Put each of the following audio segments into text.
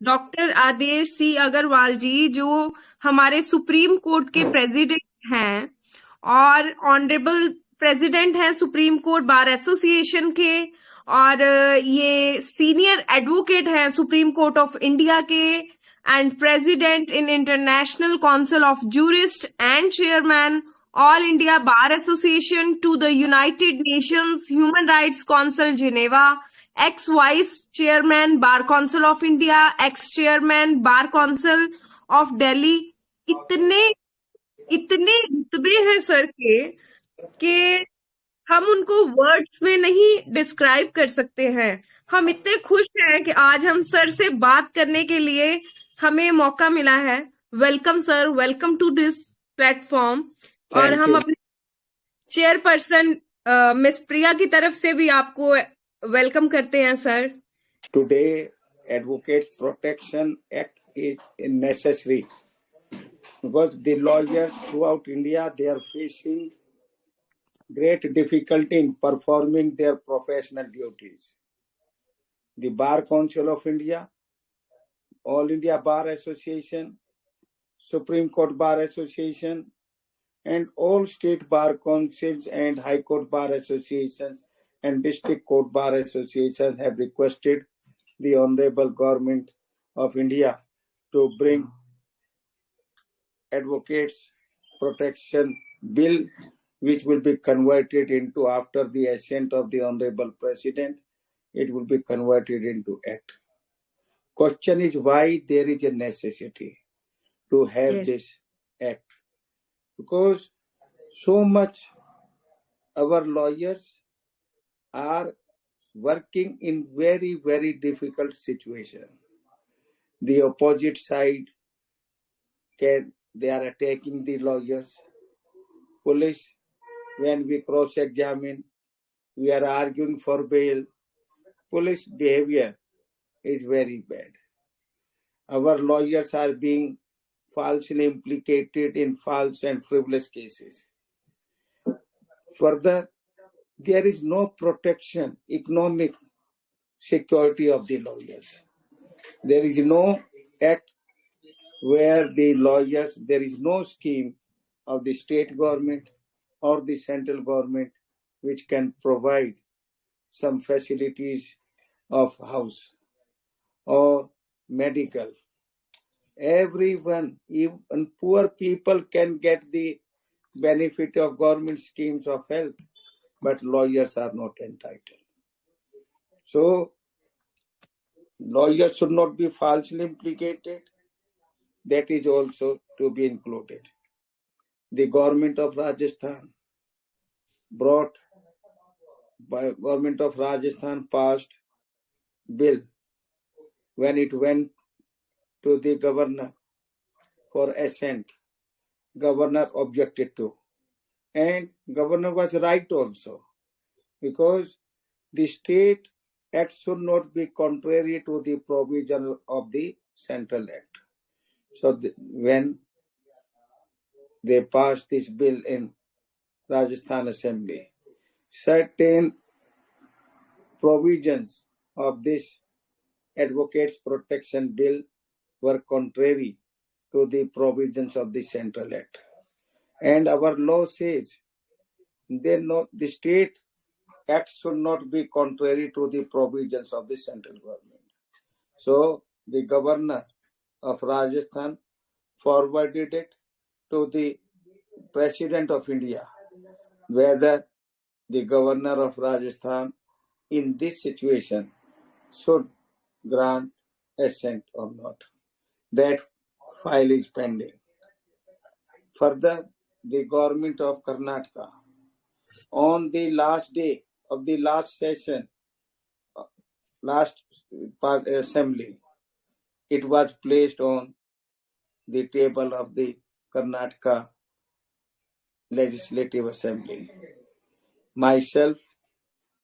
Doctor आदेश सी अग्रवाल जी, जो हमारे supreme court के प्रेसिडेंट हैं और ऑनरेबल प्रेसिडेंट हैं सुप्रीम कोर्ट बार एसोसिएशन के, और ये सीनियर एडवोकेट हैं सुप्रीम कोर्ट ऑफ इंडिया के, and president in international council of jurist and chairman all India bar association to the United Nations human rights council Geneva, ex vice chairman bar council of India, ex chairman bar council of Delhi. इतने इतने रुतबे हैं sir के कि हम उनको words में नहीं describe कर सकते हैं। हम इतने खुश हैं कि आज हम सर से बात करने के लिए हमें मौका मिला है। Welcome sir, welcome to this platform. और हम अपने चेयरपर्सन मिस प्रिया की तरफ से भी आपको वेलकम करते हैं sir. Today, Advocate Protection Act is necessary because the lawyers throughout India, they are facing great difficulty in performing their professional duties. The Bar Council of India, All India Bar Association, Supreme Court Bar Association, and all state bar councils and high court bar associations and district court bar associations have requested the Honorable Government of India to bring Advocates Protection Bill, which will be converted into, after the assent of the Honorable President, it will be converted into Act. Question is why there is a necessity to have this Act. Because so much our lawyers are working in very, very difficult situation. The opposite side they are attacking the lawyers. Police, when we cross-examine, we are arguing for bail. Police behavior is very bad. Our lawyers are being falsely implicated in false and frivolous cases. Further, there is no protection, economic security of the lawyers. There is no act where the lawyers, there is no scheme of the state government or the central government which can provide some facilities of house or medical. Everyone, even poor people, can get the benefit of government schemes of health, but lawyers are not entitled. So, lawyers should not be falsely implicated. That is also to be included. The government of Rajasthan passed bill. When it went to the governor for assent, governor objected to, and governor was right also, because the state act should not be contrary to the provision of the central act. So when they passed this bill in Rajasthan Assembly, certain provisions of this Advocates Protection Bill were contrary to the provisions of the Central Act. And our law says the state act should not be contrary to the provisions of the central government. So the governor of Rajasthan forwarded it to the President of India, whether the governor of Rajasthan in this situation should grant assent or not. That file is pending. Further, the government of Karnataka, on the last day of the last session, last assembly, it was placed on the table of the Karnataka Legislative Assembly. Myself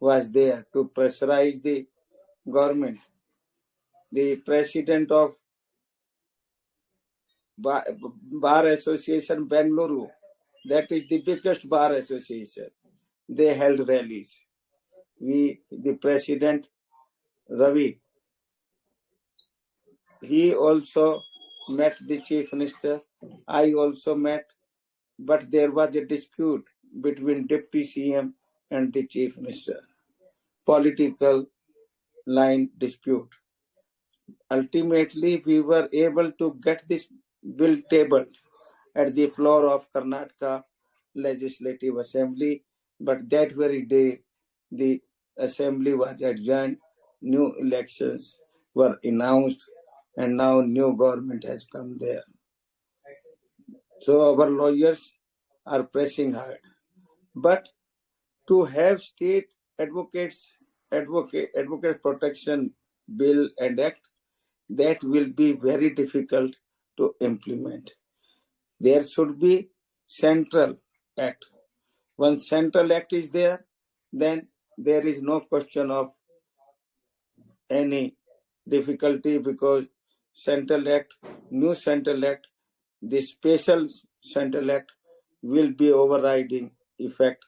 was there to pressurize the government. The president of Bar Association Bengaluru, that is the biggest bar association, they held rallies. The president Ravi he also met the Chief Minister. I also met, but there was a dispute between Deputy CM and the Chief Minister. Political line dispute. Ultimately, we were able to get this bill tabled at the floor of Karnataka Legislative Assembly, but that very day, the assembly was adjourned, new elections were announced, and now new government has come there. So our lawyers are pressing hard. But to have state advocate protection bill and act, that will be very difficult to implement. There should be central act. Once central act is there, then there is no question of any difficulty, because central act, new central act, the special central act will be overriding effect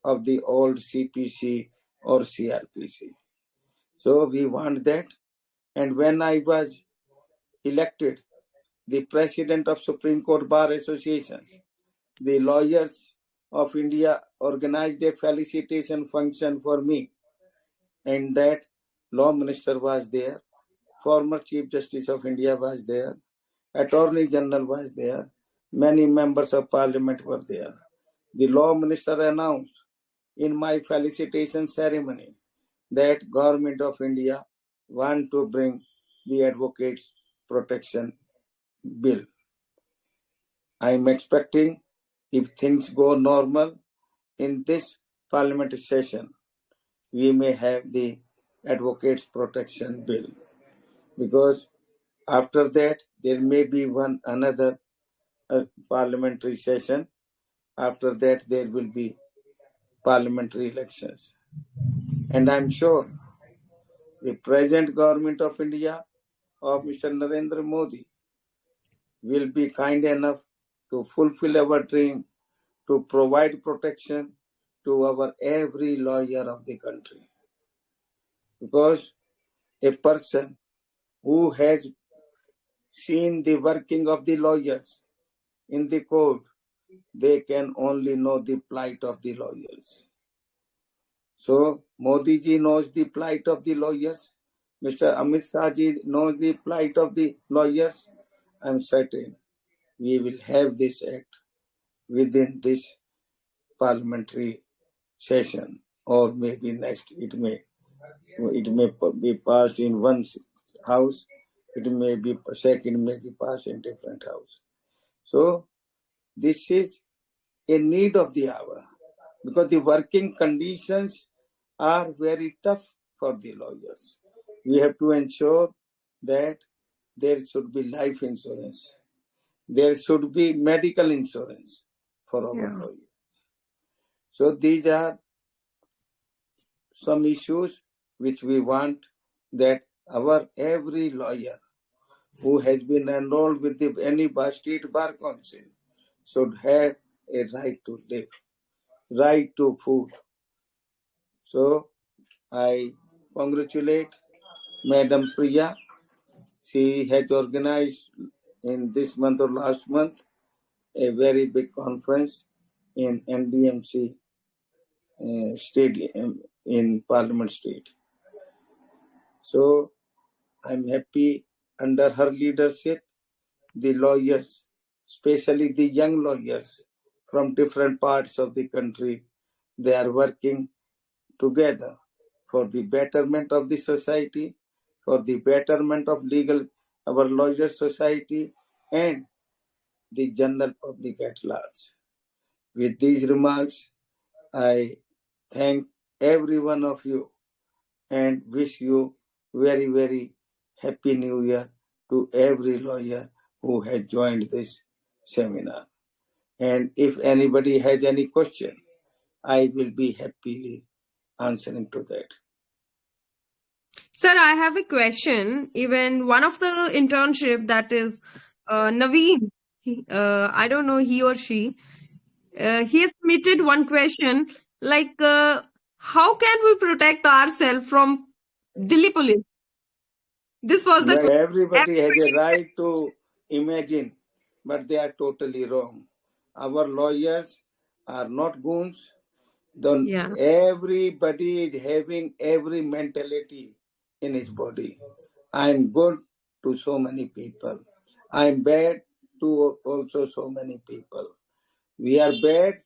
of the old CPC or CRPC. So we want that. And when I was elected the president of Supreme Court Bar Associations, the lawyers of India organized a felicitation function for me, and that law minister was there, former Chief Justice of India was there, Attorney General was there, many members of Parliament were there. The law minister announced in my felicitation ceremony that Government of India want to bring the Advocates Protection Bill. I am expecting, if things go normal, in this parliamentary session, we may have the Advocates Protection Bill, because after that there may be another parliamentary session. After that there will be parliamentary elections, and I'm sure the present government of India of Mr. Narendra Modi will be kind enough to fulfill our dream to provide protection to our every lawyer of the country. Because a person who has seen the working of the lawyers in the court, they can only know the plight of the lawyers. So Modi ji knows the plight of the lawyers. Mr. Amit Shah ji knows the plight of the lawyers. I'm certain we will have this act within this parliamentary session, or maybe next it may be passed in one house, it may be second, may be passed in different house. So this is a need of the hour, because the working conditions are very tough for the lawyers. We have to ensure that there should be life insurance, there should be medical insurance for our lawyers. So these are some issues which we want that our every lawyer who has been enrolled with any state bar council should have a right to live, right to food. So I congratulate Madam Priya. She has organized in this month or last month a very big conference in NDMC stadium in Parliament Street. So I'm happy under her leadership, the lawyers, especially the young lawyers from different parts of the country, they are working together for the betterment of the society, for the betterment of our lawyer society, and the general public at large. With these remarks, I thank every one of you and wish you very, very happy New Year to every lawyer who has joined this seminar. And if anybody has any question, I will be happily answering to that. Sir, I have a question. Even one of the internship, that is Naveen, I don't know he or she, he has submitted one question like, how can we protect ourselves from Delhi police? This was the Right. Everybody has a everybody. right to imagine, but they are totally wrong. Our lawyers are not goons. Then Yeah, everybody is having every mentality in his body. I am good to so many people. I am bad to also so many people. We are bad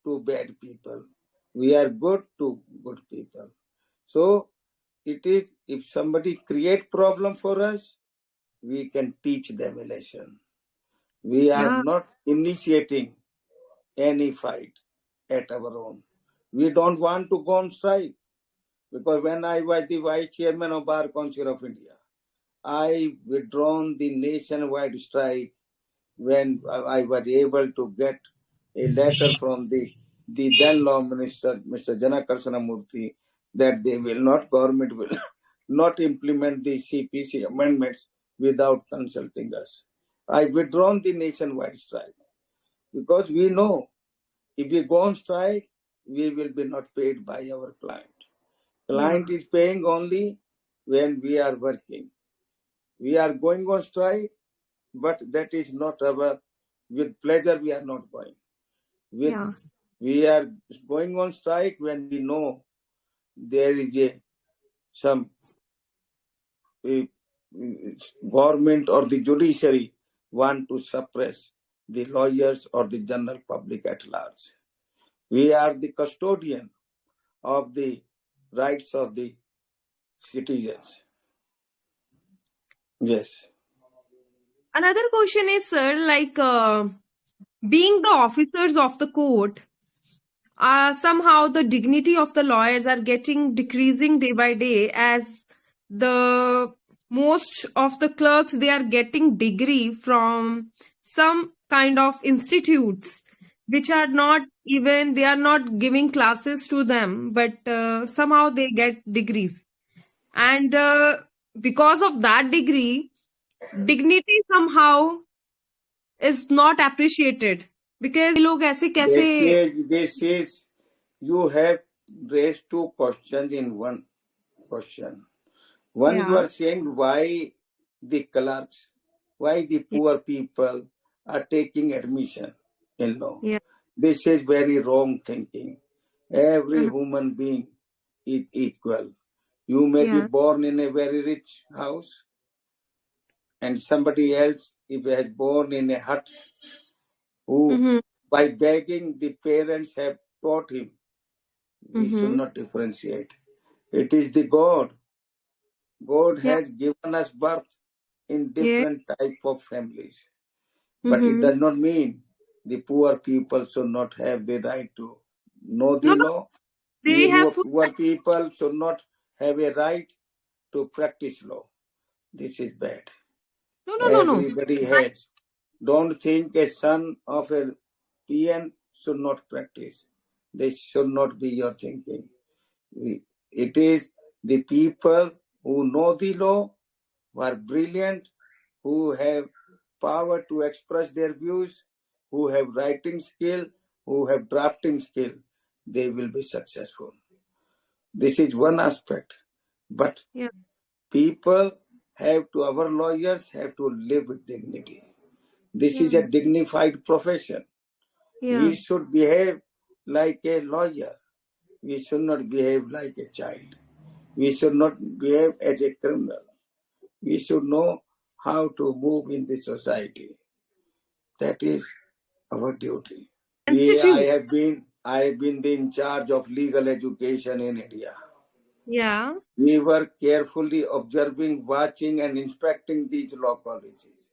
to bad people. We are good to good people. So it is, if somebody create problem for us, we can teach them a lesson. We are yeah, not initiating any fight at our own. We don't want to go on strike, because when I was the vice chairman of Bar Council of India, I withdrawn the nationwide strike when I was able to get a letter from the then law minister, Mr. Janakarsana Murthy, that they will not, government will not implement the CPC amendments without consulting us. I withdrawn the nationwide strike because we know if we go on strike, we will be not paid by our client. yeah, Client is paying only when we are working. We are going on strike, but that is not our, with pleasure we are not going. yeah, We are going on strike when we know there is some government or the judiciary want to suppress the lawyers or the general public at large. We are the custodian of the rights of the citizens. Yes. Another question is, sir, like being the officers of the court, somehow the dignity of the lawyers are getting decreasing day by day, as the most of the clerks, they are getting degree from some kind of institutes which are not even, they are not giving classes to them, but somehow they get degrees. And because of that degree, dignity somehow is not appreciated, because ये लोग ऐसे कैसे. This is, you have raised two questions in one question. One, you Yeah, are saying why the clerks, why the yeah, poor people are taking admission in law. yeah, This is very wrong thinking. Every uh-huh, human being is equal. You may be yeah, born in a very rich house, and somebody else, if he has born in a hut, who mm-hmm, by begging the parents have taught him. We should mm-hmm, not differentiate. It is the God. God yeah, has given us birth in yeah, different type of families. But it mm-hmm. does not mean the poor people should not have the right to know No, the no, law. they have full. Poor people should not have a right to practice law. This is bad. No, no, no, no. Everybody has. Don't think a son of a PN should not practice. This should not be your thinking. It is the people who know the law, who are brilliant, who have power to express their views, who have writing skill, who have drafting skill. They will be successful. This is one aspect. But Yeah, people have to, our lawyers have to live with dignity. This is yeah, a dignified profession. yeah. We should behave like a lawyer. We should not behave like a child. We should not behave as a criminal. We should know how to move in the society. That is our duty. Institute. I have been in charge of legal education in India. Yeah. We were carefully observing, watching, and inspecting these law colleges.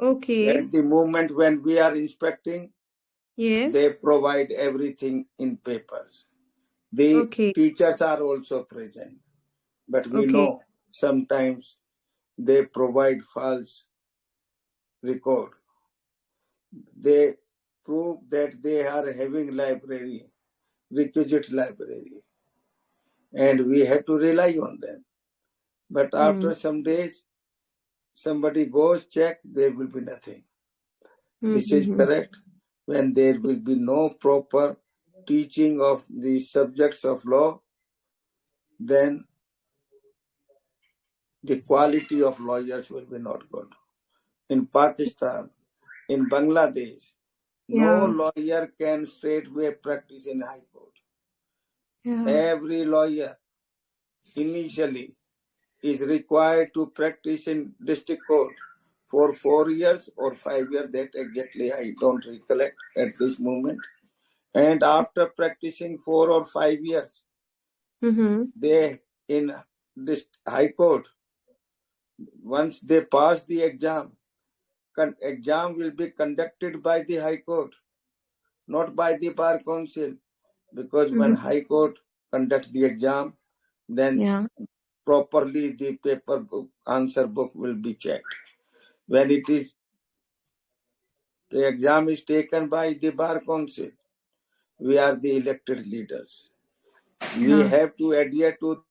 Okay. At the moment when we are inspecting, they Yes. provide everything in papers. The Okay. teachers are also present, but we Okay. know sometimes they provide false record. They prove that they are having library, requisite library, and we have to rely on them. But Hmm. after some days, somebody goes check, there will be nothing. This is Mm-hmm. correct. When there will be no proper teaching of the subjects of law, then the quality of lawyers will be not good. In Pakistan, in Bangladesh, no lawyer can straightway practice in High Court. Every lawyer initially is required to practice in district court for 4 years or 5 years, that exactly I don't recollect at this moment. And after practicing 4 or 5 years, they in this High Court, once they pass the exam will be conducted by the High Court, not by the Bar Council, because when High Court conducts the exam, then properly the paper book, answer book will be checked. When the exam is taken by the Bar Council, we are the elected leaders. We have to adhere to.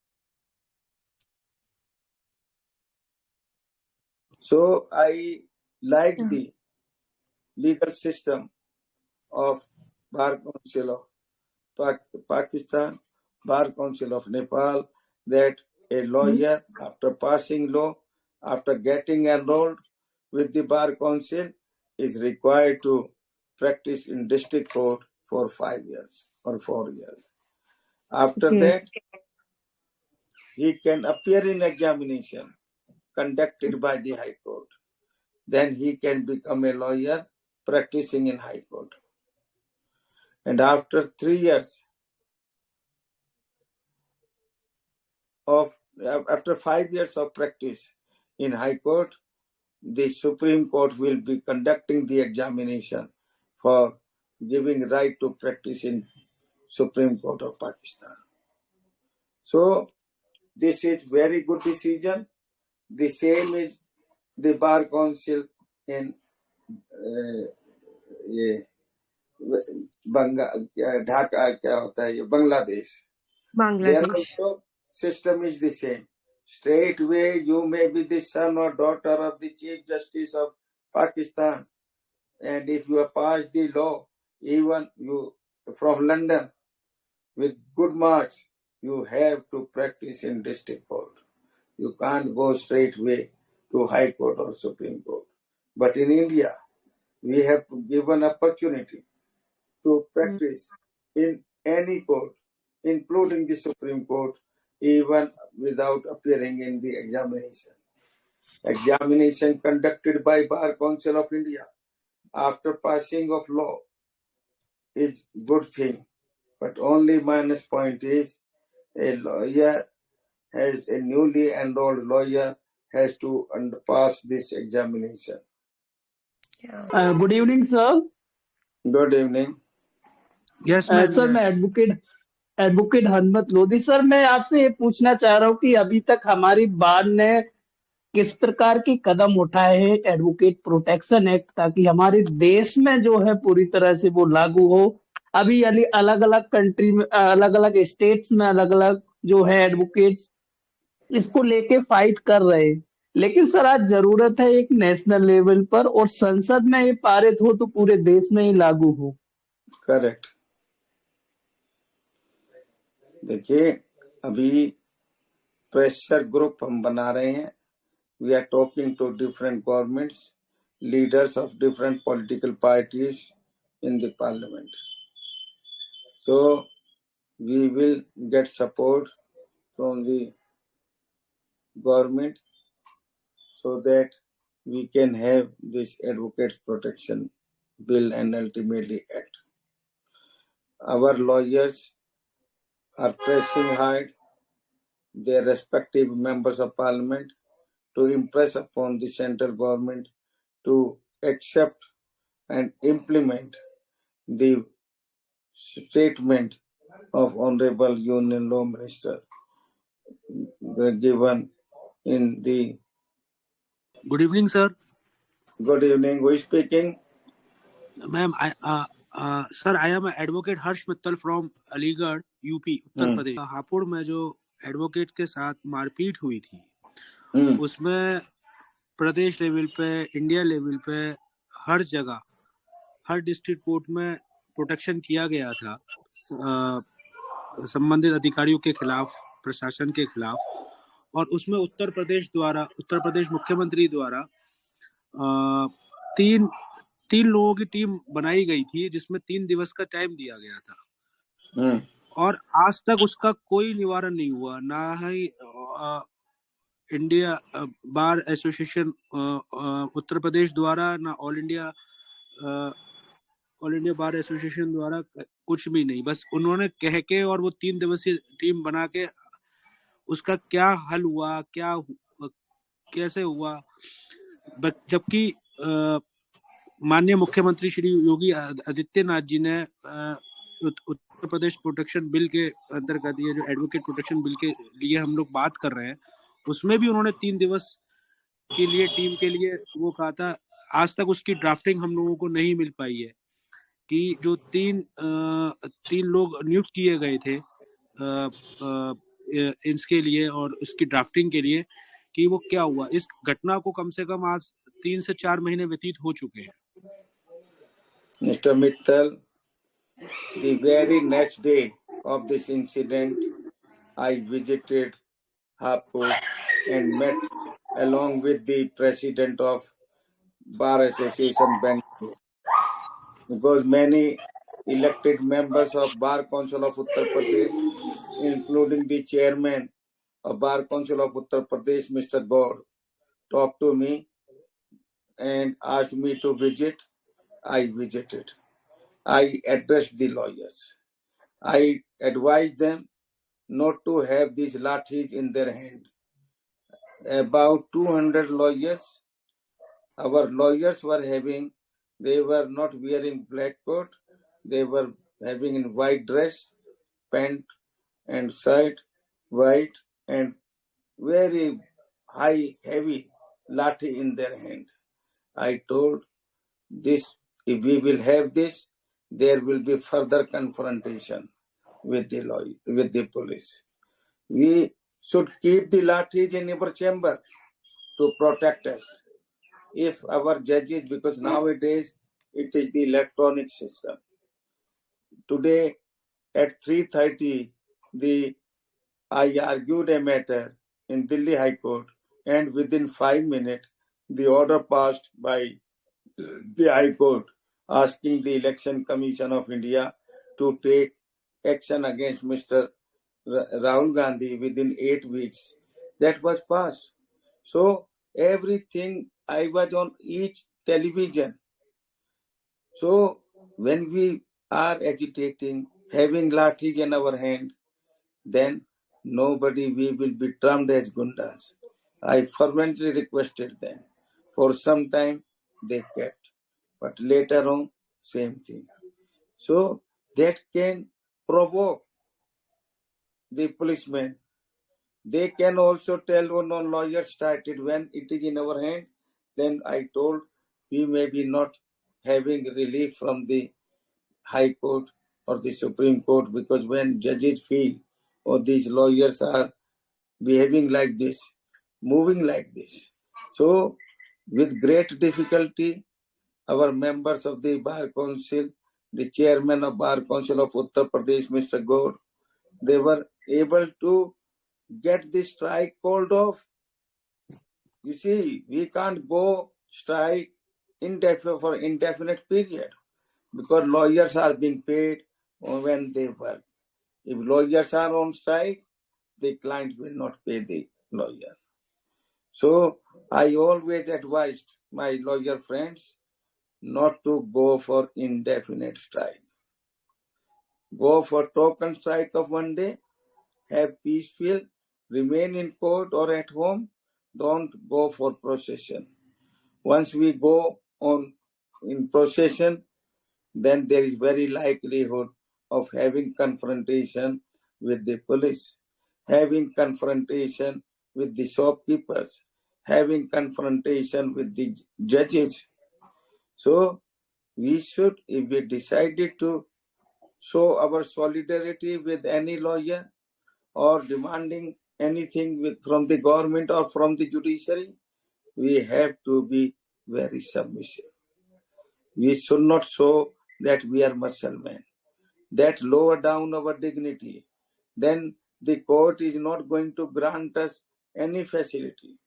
So I like the legal system of Bar Council of Pakistan, Bar Council of Nepal, that a lawyer, after passing law, after getting enrolled with the Bar Council, is required to practice in district court for 5 years or 4 years. After that, he can appear in examination conducted by the High Court. Then he can become a lawyer practicing in High Court. And after 3 years after 5 years of practice in High Court, the Supreme Court will be conducting the examination for giving right to practice in Supreme Court of Pakistan. So this is very good decision. The same is the Bar Council in Bangladesh. There also system is the same. Straightway you may be the son or daughter of the Chief Justice of Pakistan, and if you have passed the law, even you from London with good marks, you have to practice in district court. You can't go straightway to High Court or Supreme Court. But in India, we have given opportunity to practice in any court, including the Supreme Court, even without appearing in the examination. Examination conducted by Bar Council of India after passing of law is good thing. But only minus point is a lawyer has a newly enrolled lawyer has to pass this examination. Good evening, sir. Good evening. Yes, ma'am. Sir मैं advocate हनमत Lodhi sir, मैं आपसे ये पूछना चाह रहा हूँ कि अभी तक हमारी बार ने किस प्रकार के कदम उठाए हैं एडवोकेट प्रोटेक्शन एक्ट, ताकि हमारे देश में जो है पूरी तरह से वो लागू हो। अभी अलग अलग कंट्री में, अलग अलग स्टेट्स में अलग अलग जो है एडवोकेट्स इसको लेके फाइट कर रहे हैं, लेकिन सर आज जरूरत है एक नेशनल लेवल पर और संसद में ये पारित हो तो पूरे देश में ही लागू हो। करेक्ट। देखिए, अभी प्रेशर ग्रुप हम बना रहे हैं। We are talking to different governments, leaders of different political parties in the parliament. So we will get support from the government so that we can have this advocates protection bill and ultimately act. Our lawyers are pressing hard their respective members of parliament to impress upon the central government to accept and implement the statement of Honorable Union Law Minister given in the. Good evening, sir. Good evening. Who is speaking? Ma'am, sir, I am advocate Harsh Mittal from Aligarh, UP, Uttar Pradesh. Hapur में जो advocate के साथ मारपीट हुई थी, उसमें प्रदेश level पे, India level पे, हर जगह, हर डिस्ट्रिक्ट कोर्ट में प्रोटेक्शन किया गया था संबंधित अधिकारियों के खिलाफ, प्रशासन के खिलाफ, और उसमें उत्तर प्रदेश मुख्यमंत्री द्वारा तीन लोगों की टीम बनाई गई थी, जिसमें 3 दिवस का टाइम दिया गया था। और आज तक उसका कोई निवारण नहीं हुआ, ना ही India bar association Uttar Pradesh द्वारा, ना ऑल इंडिया बार एसोसिएशन द्वारा, कुछ भी नहीं। बस उन्होंने कह के और वो 3 दिवसीय टीम बना के उसका क्या हल हुआ, कैसे हुआ, जबकि माननीय मुख्यमंत्री श्री योगी आदित्यनाथ जी ने उत्तर प्रदेश प्रोटेक्शन बिल के अंतर्गत, ये जो एडवोकेट प्रोटेक्शन बिल के लिए हम लोग बात कर रहे हैं, उसमें भी उन्होंने 3 दिवस के लिए टीम के लिए वो कहा था। आज तक उसकी ड्राफ्टिंग हम लोगों को नहीं मिल पाई है कि जो तीन लोग नियुक्त किए गए थे इसके लिए और उसकी ड्राफ्टिंग के लिए, कि वो क्या हुआ। इस घटना को कम से कम आज 3 से 4 महीने व्यतीत हो चुके हैं। Mr. Mittal, the very next day of this incident, I visited Hapur and met along with the president of Bar Association Bangalore, because many elected members of Bar Council of Uttar Pradesh, including the chairman of Bar Council of Uttar Pradesh, Mr. Gaur, talked to me and asked me to visit. I visited. I addressed the lawyers. I advised them not to have these lathis in their hand. About 200 lawyers, our lawyers were having, they were not wearing black coat, they were having in white dress, pant and shirt, white, and very high, heavy lathi in their hand. I told this, if we will have this, there will be further confrontation with the police. We should keep the lathis in our chamber to protect us. If our judges, because nowadays it is the electronic system. Today at 3:30, I argued a matter in Delhi High Court, and within 5 minutes, the order passed by the High Court asking the Election Commission of India to take action against Mr. Rahul Gandhi within 8 weeks. That was passed. So everything, I was on each television. So when we are agitating, having lathis in our hand, then we will be termed as gundas. I fervently requested them. For some time they kept, but later on, same thing. So that can provoke the policemen. They can also tell, oh no, lawyer started. When it is in our hand, then I told we may be not having relief from the High Court or the Supreme Court, because when judges feel, oh, these lawyers are behaving like this, moving like this. So with great difficulty, our members of the Bar Council, the chairman of Bar Council of Uttar Pradesh, Mr. Gaur, they were able to get the strike called off. You see, we can't go strike for indefinite period, because lawyers are being paid when they work. If lawyers are on strike, the client will not pay the lawyer. So I always advised my lawyer friends not to go for indefinite strike. Go for token strike of 1 day, have peaceful, remain in court or at home, don't go for procession. Once we go on in procession, then there is very likelihood of having confrontation with the police, having confrontation with the shopkeepers, having confrontation with the judges. So we should, if we decided to show our solidarity with any lawyer or demanding anything from the government or from the judiciary, we have to be very submissive. We should not show that we are muscle men. That lower down our dignity. Then the court is not going to grant us any facility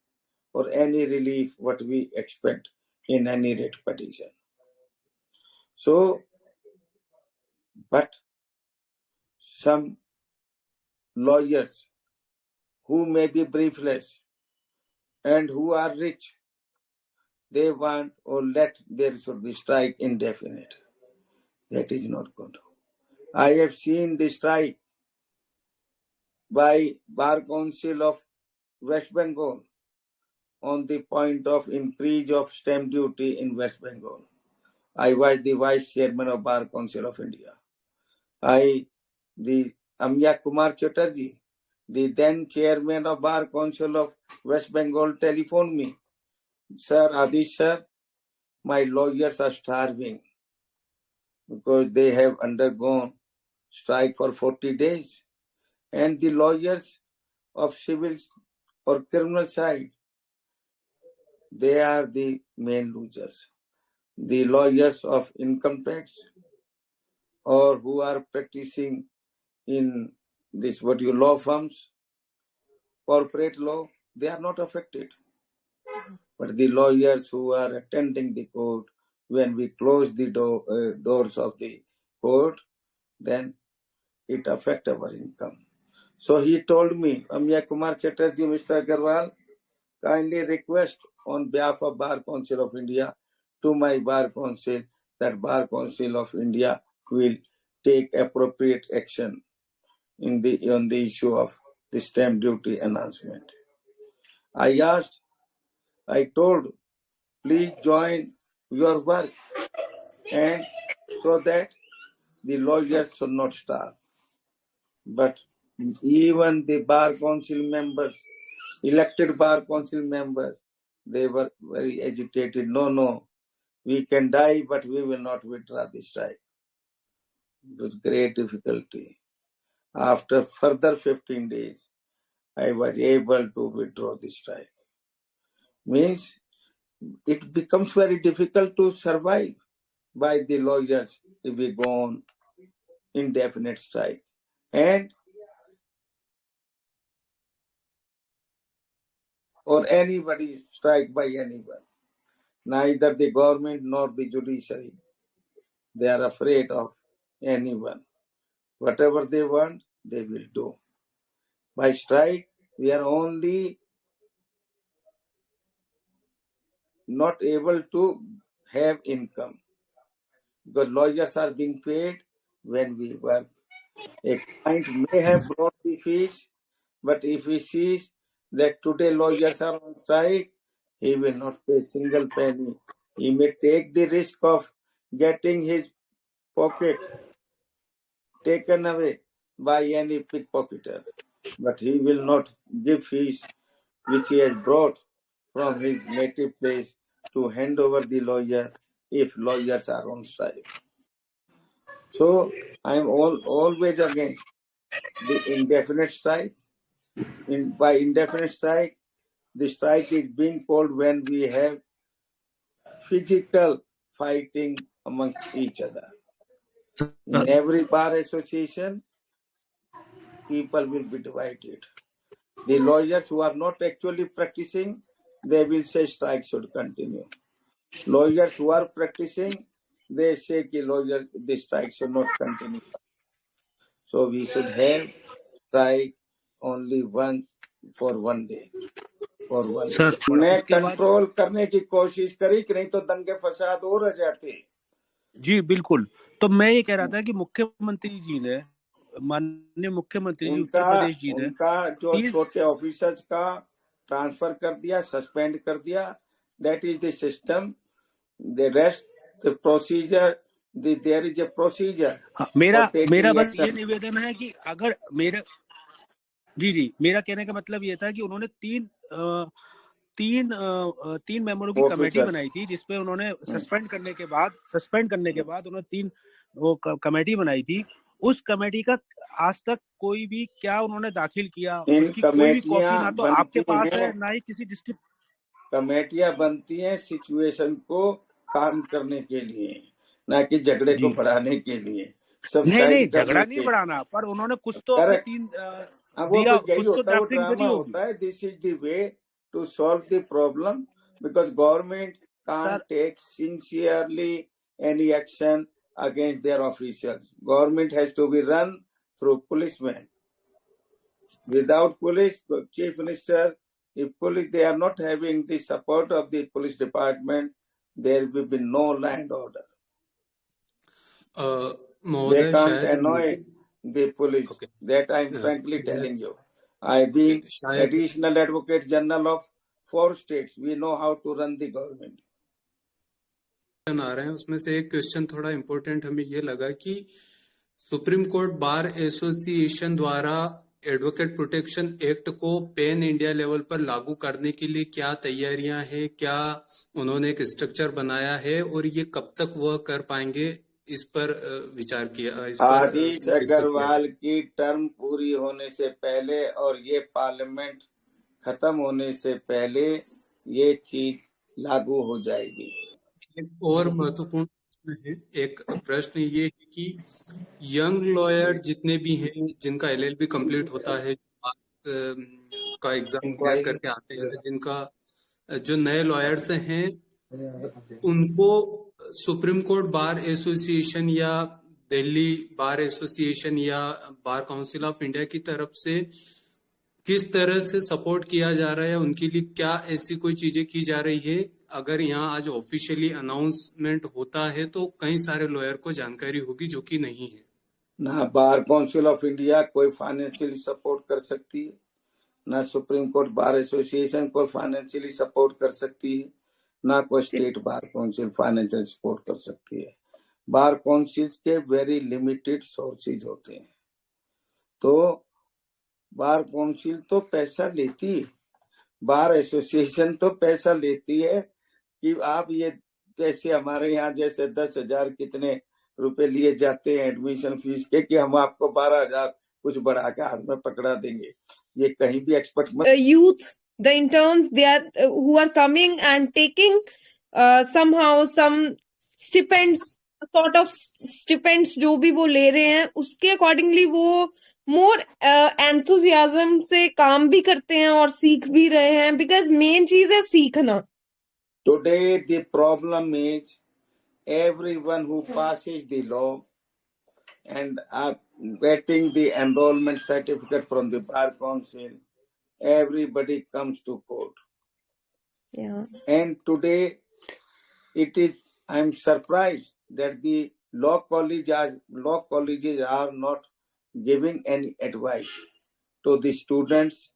or any relief what we expect in any writ petition. So, but some lawyers who may be briefless and who are rich, they want or let there should be strike indefinite. That is not good. I have seen the strike by Bar Council of West Bengal on the point of increase of stamp duty in West Bengal. I was the Vice Chairman of Bar Council of India. The Amya Kumar Chatterjee, the then Chairman of Bar Council of West Bengal, telephoned me. Sir, Adish sir, my lawyers are starving because they have undergone strike for 40 days. And the lawyers of civil or criminal side, they are the main losers. The lawyers of income tax or who are practicing in this law firms, corporate law, they are not affected. But the lawyers who are attending the court, when we close the doors of the court, then it affects our income. So he told me, Amya Kumar Chatterjee, Mr. Agrawal, kindly request on behalf of Bar Council of India to my Bar Council that Bar Council of India will take appropriate action on the issue of the stamp duty announcement. I told, please join your work and so that the lawyers should not starve. But even the Bar Council members, elected Bar Council members, they were very agitated. No, we can die, but we will not withdraw the strike. It was great difficulty. After further 15 days, I was able to withdraw the strike. Means it becomes very difficult to survive by the lawyers if we go on indefinite strike. And or anybody strike by anyone. Neither the government nor the judiciary. They are afraid of anyone. Whatever they want, they will do. By strike, we are only not able to have income because lawyers are being paid when we work. A client may have brought the fees, but if he sees that today lawyers are on strike, he will not pay a single penny. He may take the risk of getting his pocket taken away by any pickpocketer, but he will not give fees which he has brought from his native place to hand over the lawyer if lawyers are on strike. So I am always against the indefinite strike. By indefinite strike, the strike is being called when we have physical fighting among each other. In every bar association, people will be divided. The lawyers who are not actually practicing, they will say strike should continue. Lawyers who are practicing, they say the strike should not continue. So we should have strike only once for 1 day. हमने control करने की कोशिश करी कि नहीं तो दंगे फसाद और रह जाते। जी बिल्कुल। तो मैं ये कह रहा था कि मुख्यमंत्री जी ने, माननीय मुख्यमंत्री जी उत्तर प्रदेश जी ने उनका जो छोटे ऑफिसर्स का ट्रांसफर कर दिया, सस्पेंड कर दिया। That is the system. The rest the procedure, there is a procedure. मेरा बस ये निवेदन है कि अगर मेरा कहने का मतलब ये था कि उन्होंने तीन मेंबरों की कमेटी बनाई थी जिसपे उन्होंने सस्पेंड करने के बाद उन्होंने 3 कमेटी बनाई थी। उस कमेटी का आज तक कोई भी क्या उन्होंने दाखिल किया, उसकी कोई भी कॉपी ना तो आपके पास है ना ही किसी डिस्ट्रिक्ट। कमेटियां बनती हैं सिचुएशन को काम करने के लिए, ना कि झगड़े को बढ़ाने के लिए। नहीं झगड़ा नहीं बढ़ाना, पर उन्होंने कुछ तो अपने 3 वो दिया, तो यही उसको होता है, वो ड्राफ्टिंग ड्रामा करी होगी होता है. This is the way to solve the problem, because government sir. can't take sincerely any action against their officials. Government has to be run through policemen. Without police, the chief minister, if police, they are not having the support of the police department, there will be no law and order. They महोदय can't शायद annoy the police. Okay That I'm frankly telling you. I've been शायद additional advocate general of 4 states. We know how to run the government. आ रहे हैं, उसमें से एक question थोड़ा important हमें ये लगा कि सुप्रीम कोर्ट बार एसोसिएशन द्वारा एडवोकेट प्रोटेक्शन एक्ट को पैन इंडिया लेवल पर लागू करने के लिए क्या तैयारियां हैं, क्या उन्होंने एक स्ट्रक्चर बनाया है और ये कब तक वह कर पाएंगे, इस पर विचार किया, इस पर आदिश अग्रवाल की टर्म पूरी होने से पहले और ये पार्लियामेंट खत्म होने से पहले ये चीज लागू हो जाएगी. एक और महत्वपूर्ण प्रश्न है, एक प्रश्न ये है कि यंग लॉयर जितने भी हैं जिनका एलएलबी कंप्लीट होता है, का एग्जाम क्लियर करके आते हैं, जिनका जो नए लॉयर्स हैं उनको सुप्रीम कोर्ट बार एसोसिएशन या दिल्ली बार एसोसिएशन या बार काउंसिल ऑफ इंडिया की तरफ से किस तरह से सपोर्ट किया जा रहा है, उनके लिए क्या ऐसी कोई चीजें की जा रही है? अगर यहाँ आज ऑफिशियली अनाउंसमेंट होता है तो कई सारे लॉयर को जानकारी होगी जो कि नहीं है. ना बार काउंसिल ऑफ इंडिया कोई फाइनेंशियली सपोर्ट कर सकती है, ना सुप्रीम कोर्ट बार एसोसिएशन को फाइनेंशियली सपोर्ट कर सकती है, ना कोई state bar council financial support कर सकती है. बार काउंसिल्स के वेरी लिमिटेड सोर्सेज होते हैं. तो बार काउंसिल तो पैसा लेती है, बार एसोसिएशन तो पैसा लेती है कि आप ये जैसे हमारे यहाँ जैसे 10,000 कितने रुपए लिए जाते हैं एडमिशन फीस के, कि हम आपको 12,000 कुछ बढ़ा के हाथ में पकड़ा देंगे. ये कहीं भी expert youth, the interns, they are who are coming and taking somehow some stipends, sort of stipends जो भी वो ले रहे हैं, उसके अकॉर्डिंगली वो मोर एंथुजियाज्म से काम भी करते हैं और सीख भी रहे हैं, बिकॉज मेन चीज है सीखना. Today the problem is everyone who passes the law and are getting the enrollment certificate from the bar council, everybody comes to court. Yeah. And today it is, I'm surprised that the law colleges are not giving any advice to the students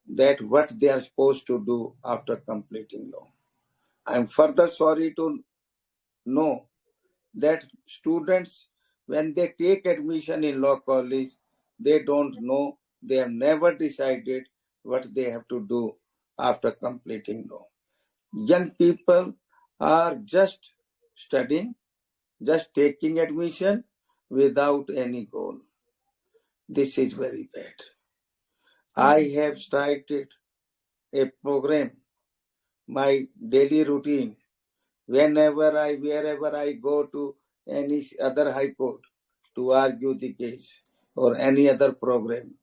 that what they are supposed to do after completing law. I'm further sorry to know that students, when they take admission in law college, they don't know, they have never decided what they have to do after completing law. Young people are just studying, just taking admission without any goal. This is very bad. I have started a program, my daily routine. Wherever I go to any other high court to argue the case or any other program,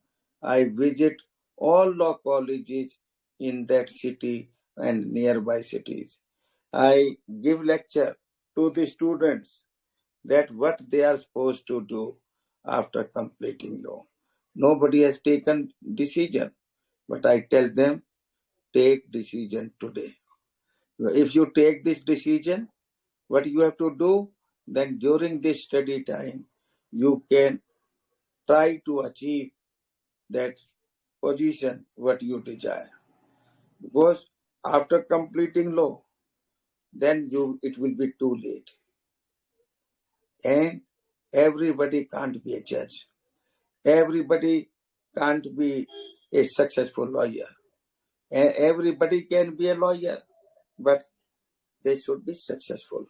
I visit all law colleges in that city and nearby cities. I give lecture to the students that what they are supposed to do after completing law. Nobody has taken decision, but I tell them, take decision today. If you take this decision, what you have to do, then during this study time, you can try to achieve that position what you desire. Because after completing law, then it will be too late. And everybody can't be a judge. Everybody can't be a successful lawyer. And everybody can be a lawyer, but they should be successful.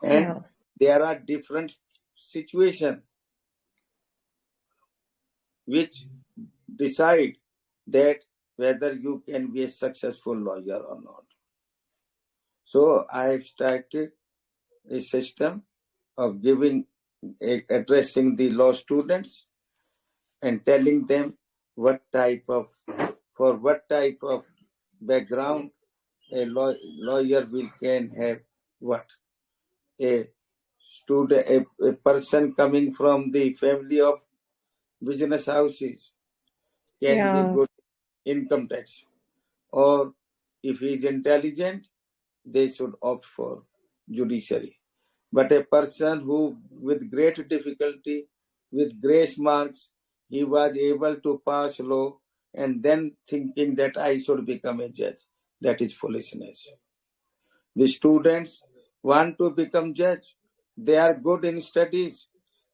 And there are different situations which decide that whether you can be a successful lawyer or not. So I have started a system of addressing the law students and telling them what type of background a lawyer can have. What a student, a person coming from the family of business houses can be good income tax, or if he is intelligent, they should opt for judiciary. But a person who, with great difficulty, with grace marks, he was able to pass law and then thinking that I should become a judge. That is foolishness. The students want to become judge. They are good in studies.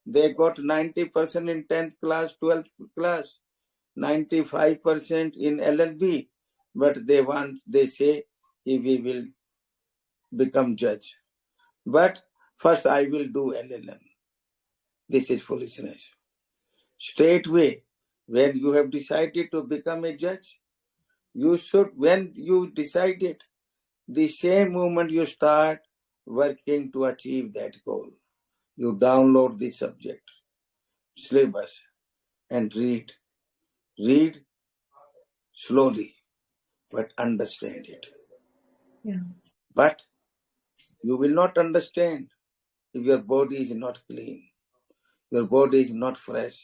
They got 90% in 10th class, 12th class, 95% in LLB. But they say, we will become judge. But first I will do LLM. This is foolishness. Straightway, when you have decided to become a judge, you should, when you decided, the same moment you start working to achieve that goal. You download the subject, syllabus, and read. Read slowly, but understand it. Yeah. But you will not understand if your body is not clean, your body is not fresh.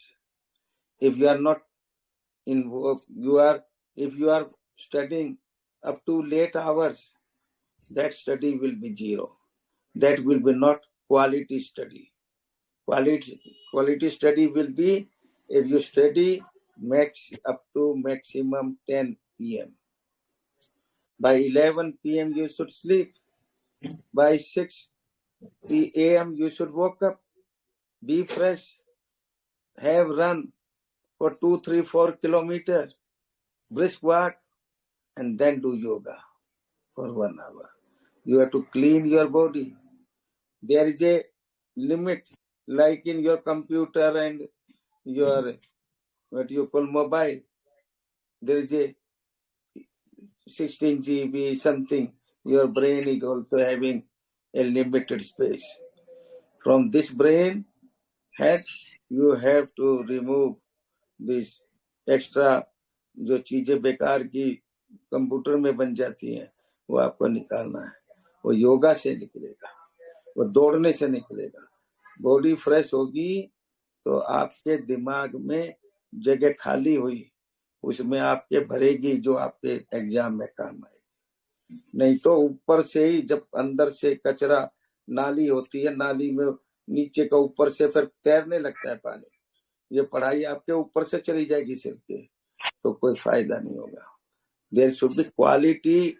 If you are not in work, if you are studying up to late hours, that study will be zero. That will be not quality study. Quality study will be if you study up to maximum 10 p.m. By 11 p.m. you should sleep. By 6 a.m. you should wake up, be fresh, have run for 2, 3, 4 kilometers, brisk walk, and then do yoga for 1 hour. You have to clean your body. There is a limit, like in your computer and your, what you call, mobile. There is a 16 GB something. Your brain is also having a limited space. From this brain head, you have to remove this extra जो चीजें बेकार की computer में बन जाती हैं, वो आपको निकालना है. वो योगा से निकलेगा, वो दौड़ने से निकलेगा. बॉडी फ्रेश होगी तो आपके दिमाग में जगह खाली हुई, उसमें आपके भरेगी जो आपके एग्जाम में काम आएगी. नहीं तो ऊपर से ही, जब अंदर से कचरा, नाली होती है, नाली में नीचे का ऊपर से फिर तैरने लगता है पानी, ये पढ़ाई आपके ऊपर से चली जाएगी सिर के, तो कोई फायदा नहीं होगा. There should be quality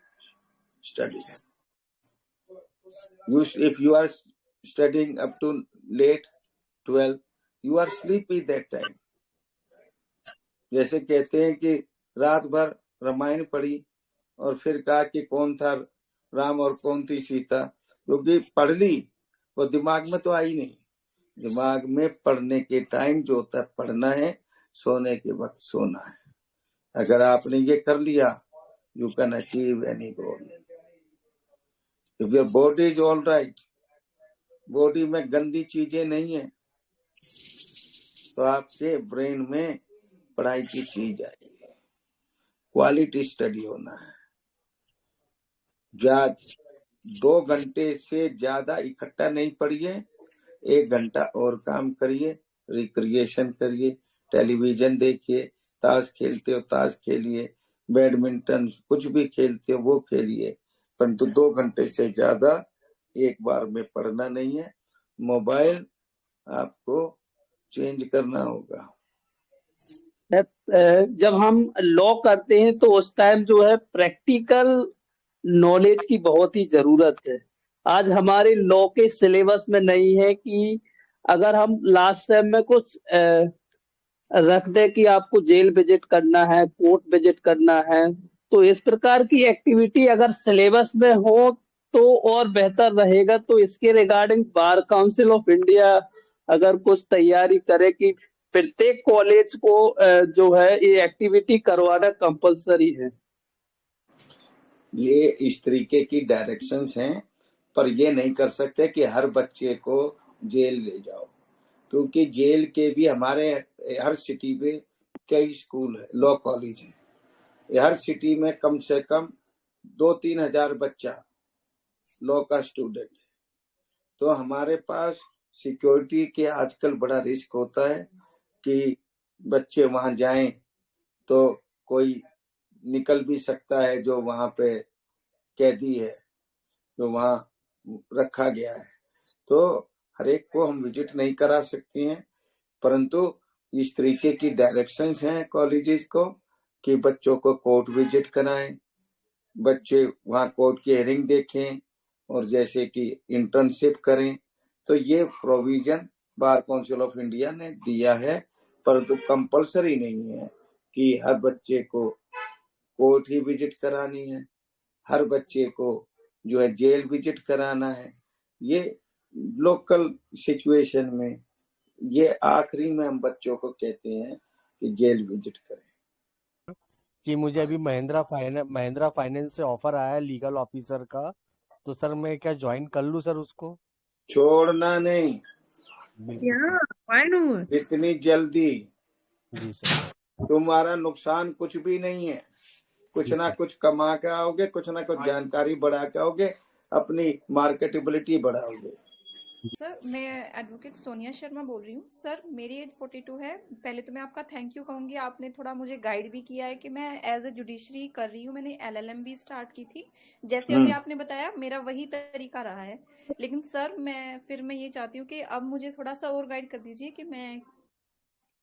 study. If you are studying up to late 12, you are sleepy that time. जैसे कहते हैं कि रात भर रामायण पढ़ी और फिर कहा कि कौन था राम और कौन थी सीता, क्योंकि पढ़ ली, वो दिमाग में तो आई नहीं. दिमाग में पढ़ने के टाइम जो होता है पढ़ना है, सोने के वक्त सोना है. अगर आपने ये कर लिया, you can achieve any goal. If your body is all right, body में गंदी चीजें नहीं है, तो आपके ब्रेन में पढ़ाई की चीज आएगी. क्वालिटी स्टडी होना है. 2 घंटे से ज्यादा इकट्ठा नहीं पढ़िए, 1 घंटा और काम करिए, रिक्रिएशन करिए, टेलीविजन देखिए, ताश खेलते हो ताश खेलिए, बैडमिंटन कुछ भी खेलते हो वो खेलिए, परंतु 2 घंटे से ज्यादा एक बार में पढ़ना नहीं है. मोबाइल आपको चेंज करना होगा. जब हम लॉ करते हैं तो उस टाइम जो है प्रैक्टिकल नॉलेज की बहुत ही जरूरत है. आज हमारे लॉ के सिलेबस में नहीं है कि अगर हम लास्ट सेम में कुछ रख दे कि आपको जेल विजिट करना है, कोर्ट विजिट करना है, तो इस प्रकार की एक्टिविटी अगर सिलेबस में हो तो और बेहतर रहेगा. तो इसके regarding bar council of India अगर कुछ तैयारी करे कि प्रत्येक कॉलेज को जो है ये एक्टिविटी करवाना कंपलसरी है. ये इस तरीके की डायरेक्शंस हैं, पर ये नहीं कर सकते कि हर बच्चे को जेल ले जाओ, क्योंकि जेल के भी हमारे हर सिटी में कई स्कूल है, लॉ कॉलेज है। हर सिटी में कम से कम 2-3 हजार बच्चा लॉ का स्टूडेंट है। तो हमारे पास सिक्योरिटी के आजकल बड़ा रिस्क होता है कि बच्चे वहां जाएं तो कोई निकल भी सकता है जो वहां पे कैदी है, जो वहां रखा गया है। तो हर एक को हम विजिट नहीं करा सकते हैं, परंतु इस तरीके की डायरेक्शंस हैं कॉलेजेस को कि बच्चों को कोर्ट विजिट कराएं, बच्चे वहां कोर्ट की हियरिंग देखें और जैसे कि इंटर्नशिप करें। तो ये provision bar council of India ने दिया है, परंतु कंपलसरी नहीं है कि हर बच्चे को कोर्ट ही विजिट करानी है, हर बच्चे को जो है जेल विजिट कराना है। ये लोकल सिचुएशन में, ये आखिरी में हम बच्चों को कहते हैं कि जेल विजिट करें। कि मुझे अभी महिंद्रा फाइनेंस से ऑफर आया है लीगल ऑफिसर का, तो सर मैं क्या ज्वाइन कर लूं सर उसको? छोड़ना नहीं, व्हाई नॉट? इतनी जल्दी। जी सर। तुम्हारा नुकसान कुछ भी नहीं है, कुछ ना कुछ कमा के आओगे, कुछ ना कुछ जानकारी बढ़ा के आओगे, अपनी मार्केटेबिलिटी बढ़ाओगे। सर मैं एडवोकेट सोनिया शर्मा बोल रही हूँ। सर मेरी एज 42 है। पहले तो मैं आपका थैंक यू कहूंगी, आपने थोड़ा मुझे गाइड भी किया है कि मैं एज ए जुडिशरी कर रही हूँ। मैंने LLM भी स्टार्ट की थी, जैसे अभी आपने बताया मेरा वही तरीका रहा है। लेकिन सर मैं ये चाहती हूँ कि अब मुझे थोड़ा सा और गाइड कर दीजिए कि मैं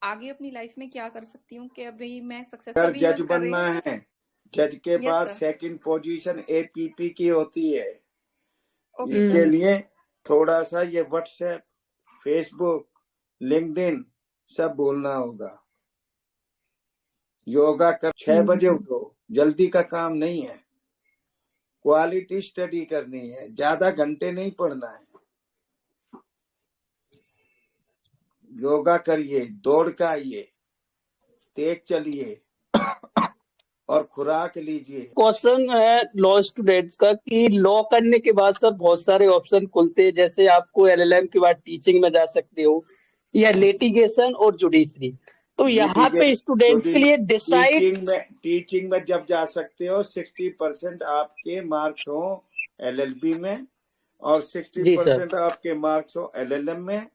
आगे अपनी लाइफ में क्या कर सकती हूँ, कि अभी मैं सक्सेस का अगर जज बिजनेस कर रही बनना हूँ। है, जज के यस बाद सर। सेकंड पोजीशन APP की होती है। ओके इसके सर। लिए थोड़ा सा ये व्हाट्सएप, फेसबुक, लिंक्डइन सब बोलना होगा। योगा कर 6 बजे उठो, जल्दी का काम नहीं है, क्वालिटी स्टडी करनी है, ज्यादा घंटे नहीं पढ़ना है। योगा करिए, दौड़ का आइए, तेज चलिए और खुराक लीजिए। क्वेश्चन है लॉ स्टूडेंट्स का कि लॉ करने के बाद सर बहुत सारे ऑप्शन खुलते हैं, जैसे आपको LLM के बाद टीचिंग में जा सकते हो या लिटिगेशन और जुडिशरी। तो यहाँ पे स्टूडेंट्स के लिए डिसाइड टीचिंग में जब जा सकते हो 60% आपके मार्क्स हो LLB में और 60% आपके मार्क्स हो LLM में,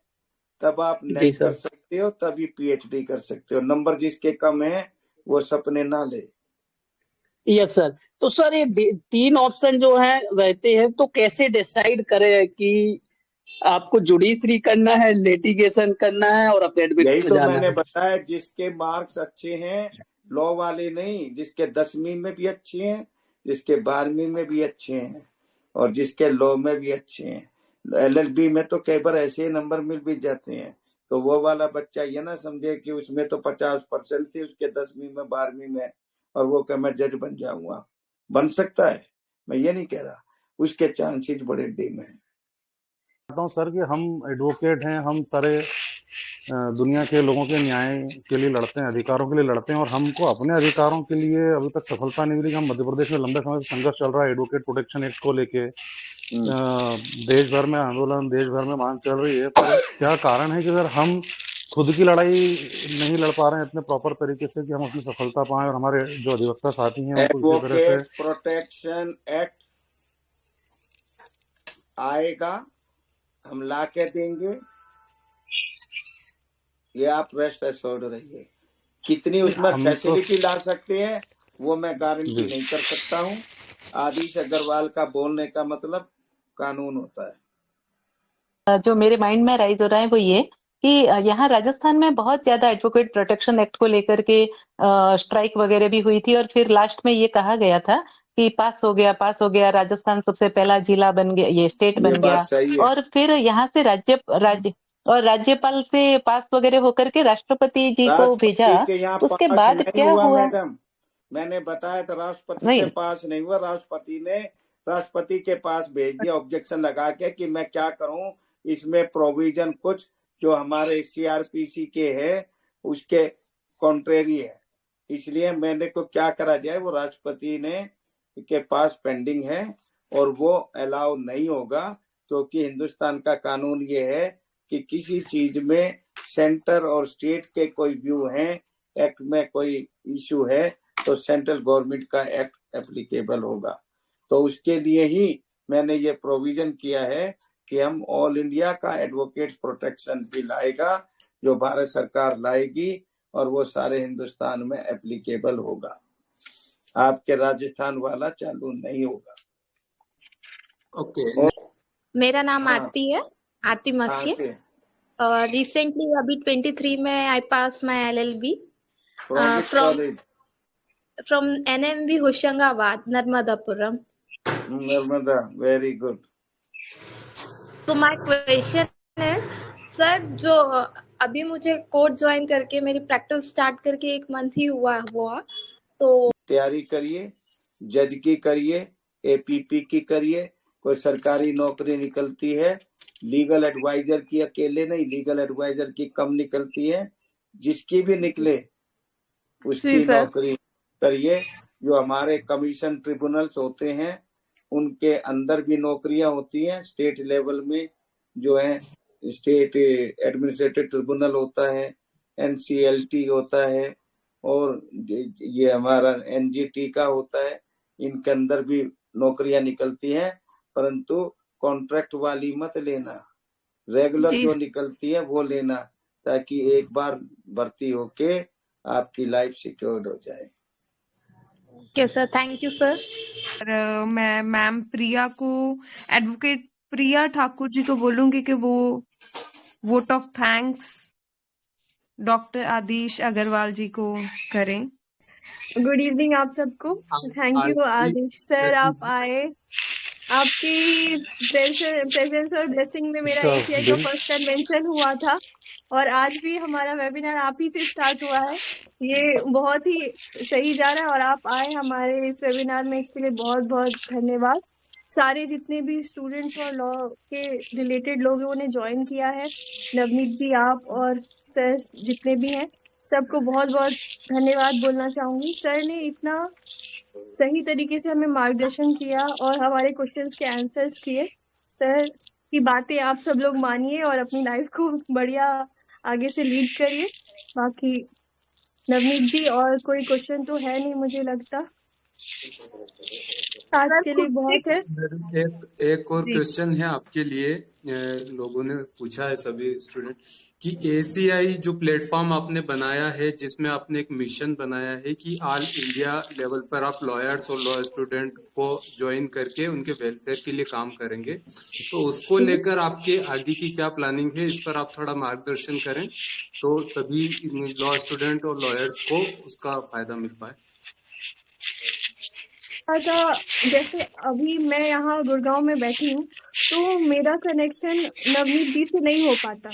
तब आप नेट कर सकते हो, तभी PhD कर सकते हो। नंबर जिसके कम है वो सपने ना ले। Yes sir. तो सर ये 3 ऑप्शन जो है रहते हैं, तो कैसे डिसाइड करें कि आपको जुडिशरी करना है, लिटिगेशन करना है और एकेडमिक्स यही में तो जाना मैंने है? बताया, जिसके मार्क्स अच्छे हैं, लॉ वाले नहीं, जिसके 10वीं में भी अच्छे हैं, जिसके 12वीं में भी अच्छे हैं और जिसके लॉ में भी अच्छे हैं। LLB में तो कई बार ऐसे नंबर मिल भी जाते हैं, तो वो वाला बच्चा ये ना समझे कि उसमें तो 50% थी उसके 10वीं में 12वीं में और वो कह मैं जज बन जाऊंगा। बन सकता है, मैं ये नहीं कह रहा, उसके चांसेस बड़े डिम है। सर कि हम एडवोकेट हैं, हम सारे दुनिया के लोगों के न्याय के लिए लड़ते हैं, अधिकारों के लिए लड़ते हैं और हमको अपने अधिकारों के लिए अभी तक सफलता नहीं मिली। हम मध्य प्रदेश में लंबे समय से संघर्ष चल रहा है एडवोकेट प्रोटेक्शन एक्ट को लेके, देश भर में आंदोलन, देश भर में मांग चल रही है, पर क्या कारण है कि सर हम खुद की लड़ाई नहीं लड़ पा रहे हैं इतने प्रॉपर तरीके से कि हम उसमें सफलता पाएं और हमारे जो अधिवक्ता साथी हैं उनको इसी तरह से। एडवोकेट प्रोटेक्शन एक्ट आएगा, हम ला के देंगे, ये आप रेस्ट एश्योर्ड रहिए। कितनी उसमें फैसिलिटी ला सकते हैं वो मैं गारंटी नहीं कर सकता हूँ। आदिश अग्रवाल का बोलने का मतलब कानून होता है। जो मेरे माइंड में राइज हो रहा है वो ये कि यहाँ राजस्थान में बहुत ज्यादा एडवोकेट प्रोटेक्शन एक्ट को लेकर के स्ट्राइक वगैरह भी हुई थी और फिर लास्ट में ये कहा गया था कि पास हो गया, राजस्थान सबसे पहला जिला बन गया, ये स्टेट बन गया। और फिर यहाँ से राज्यपाल से पास वगैरह होकर के राष्ट्रपति जी को भेजा, उसके बाद क्या हुआ? मैडम मैंने बताया था, राष्ट्रपति से पास नहीं हुआ, राष्ट्रपति ने राष्ट्रपति के पास भेज दिया ऑब्जेक्शन लगा के कि मैं क्या करूं, इसमें प्रोविजन कुछ जो हमारे CRPC के है उसके कॉन्ट्रेरी है, इसलिए मैंने को क्या करा जाए वो राष्ट्रपति ने के पास पेंडिंग है और वो अलाउ नहीं होगा, क्योंकि हिंदुस्तान का कानून ये है कि किसी चीज में सेंटर और स्टेट के कोई व्यू हैं एक्ट में कोई इशू है तो सेंट्रल गवर्नमेंट का एक्ट एप्लीकेबल होगा। तो उसके लिए ही मैंने ये प्रोविजन किया है कि हम ऑल इंडिया का एडवोकेट्स प्रोटेक्शन बिल आएगा, जो भारत सरकार लाएगी और वो सारे हिंदुस्तान में एप्लीकेबल होगा। आपके राजस्थान वाला चालू नहीं होगा। ओके। मेरा नाम आरती है, आरती मस्के। और रिसेंटली अभी 23 में I pass my LLB from NMB Hoshangabad, Narmadapuram. Narmada, very good. तो माय क्वेश्चन है सर, जो अभी मुझे कोर्ट ज्वाइन करके मेरी प्रैक्टिस स्टार्ट करके 1 मंथ ही हुआ, तो तैयारी करिए, जज की करिए, APP की करिए, कोई सरकारी नौकरी निकलती है, लीगल एडवाइजर की अकेले नहीं, लीगल एडवाइजर की कम निकलती है, जिसकी भी निकले उसकी नौकरी करिए। जो हमारे कमीशन ट्रिब्यूनल्स होते हैं उनके अंदर भी नौकरियां होती हैं। स्टेट लेवल में जो है स्टेट एडमिनिस्ट्रेटिव ट्रिब्यूनल होता है, NCLT होता है और ये हमारा NGT का होता है, इनके अंदर भी नौकरियां निकलती हैं। परंतु कॉन्ट्रैक्ट वाली मत लेना, रेगुलर जो निकलती है वो लेना, ताकि एक बार भर्ती होके आपकी लाइफ सिक्योर्ड हो जाए। Okay sir, thank you sir. मैं मैम प्रिया को, एडवोकेट प्रिया ठाकुर जी को बोलूंगी कि वो वोट ऑफ थैंक्स डॉक्टर आदिश अग्रवाल जी को करें। गुड इवनिंग आप सबको। थैंक यू आदिश सर, आप आए। आपकी प्रेजेंस और ब्लेसिंग में मेरा ACI का फर्स्ट टाइम मेंशन हुआ था और आज भी हमारा वेबिनार आप ही से स्टार्ट हुआ है। ये बहुत ही सही जा रहा है और आप आए हमारे इस वेबिनार में, इसके लिए बहुत बहुत धन्यवाद। सारे जितने भी स्टूडेंट्स और लॉ के रिलेटेड लोगों ने ज्वाइन किया है, नवनीत जी, आप और सर जितने भी हैं, सबको बहुत बहुत धन्यवाद बोलना चाहूंगी। सर ने इतना सही तरीके से हमें मार्गदर्शन किया और हमारे क्वेश्चंस के आंसर्स किए। सर की बातें आप सब लोग मानिए और अपनी लाइफ को बढ़िया आगे से लीड करिए। बाकी नवनीत जी, और कोई क्वेश्चन तो है नहीं मुझे लगता, आज के लिए बहुत है। एक और क्वेश्चन है आपके लिए। लोगों ने पूछा है, सभी स्टूडेंट, कि ACI जो प्लेटफॉर्म आपने बनाया है, जिसमें आपने एक मिशन बनाया है कि ऑल इंडिया लेवल पर आप लॉयर्स और लॉ स्टूडेंट को ज्वाइन करके उनके वेलफेयर के लिए काम करेंगे, तो उसको लेकर आपके आगे की क्या प्लानिंग है, इस पर आप थोड़ा मार्गदर्शन करें तो सभी लॉ स्टूडेंट और लॉयर्स को उसका फायदा मिल पाए। जैसे अभी मैं यहाँ गुड़गांव में बैठी हूँ तो मेरा कनेक्शन नवनीत जी से नहीं हो पाता,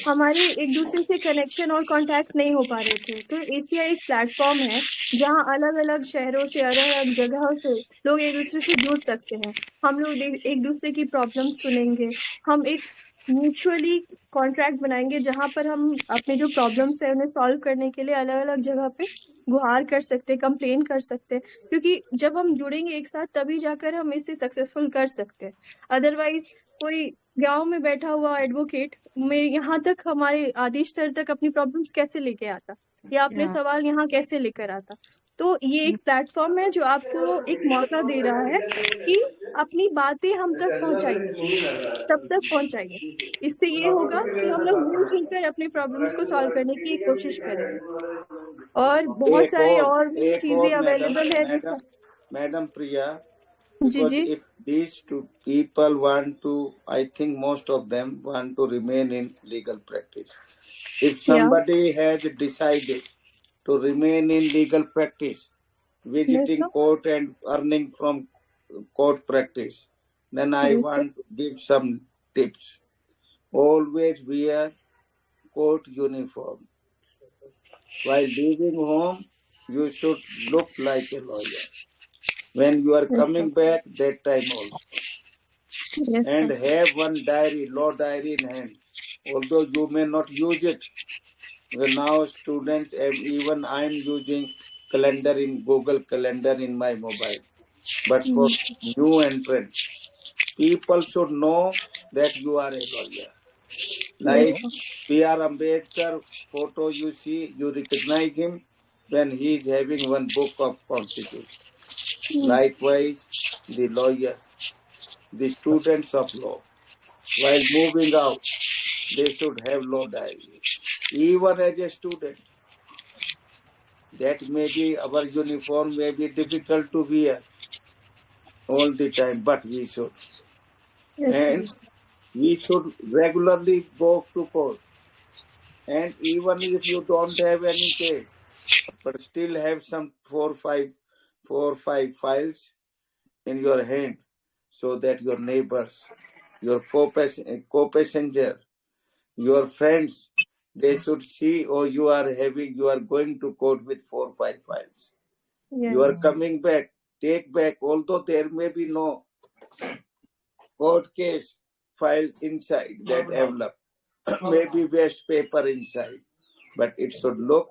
हमारे एक दूसरे से कनेक्शन और कांटेक्ट नहीं हो पा रहे थे। तो ACI एक प्लेटफॉर्म है जहाँ अलग अलग शहरों से, अलग अलग जगहों से लोग एक दूसरे से जुड़ सकते हैं। हम लोग एक दूसरे की प्रॉब्लम सुनेंगे, हम एक म्यूचुअली कॉन्ट्रैक्ट बनाएंगे जहाँ पर हम अपने जो प्रॉब्लम्स है उन्हें सॉल्व करने के लिए अलग अलग जगह पे गुहार कर सकते, कंप्लेन कर सकते, क्योंकि जब हम जुड़ेंगे एक साथ तभी जाकर हम इसे सक्सेसफुल कर सकते हैं। अदरवाइज कोई गांव में बैठा हुआ एडवोकेट मेरे यहाँ तक, हमारे आदेश सर तक अपनी प्रॉब्लम्स कैसे लेके आता या अपने सवाल यहाँ कैसे लेकर आता। तो ये एक प्लेटफॉर्म है जो आपको एक मौका दे रहा है कि अपनी बातें हम तक पहुँचाइए, तब तक पहुँचाइए। इससे ये होगा कि हम लोग मिलजुल कर अपने प्रॉब्लम्स को सॉल्व करने की कोशिश करेंगे और बहुत सारी और भी चीजें अवेलेबल है। Madam Priya, because if these two people want to, I think most of them want to remain in legal practice. If somebody has decided to remain in legal practice, visiting court and earning from court practice, then I want to give some tips. Always wear court uniform. While leaving home, you should look like a lawyer. When you are coming back, that time also. And have one diary, law diary in hand. Although you may not use it. Now students, even I am using calendar in Google Calendar in my mobile. But for new entrants, people should know that you are a lawyer. Like P.R. Ambedkar photo you see, you recognize him when he is having one book of constitution. Likewise, the lawyers, the students of law, while moving out, they should have law diary. Even as a student, that may be our uniform may be difficult to wear all the time, but we should. And we should regularly go to court. And even if you don't have any case, but still have some four or five files in your hand, so that your neighbors, your co-passenger, your friends, they should see, oh, you are going to court with 4 or 5 files. You are coming back, take back, although there may be no court case file inside that envelope, maybe waste paper inside, but it should look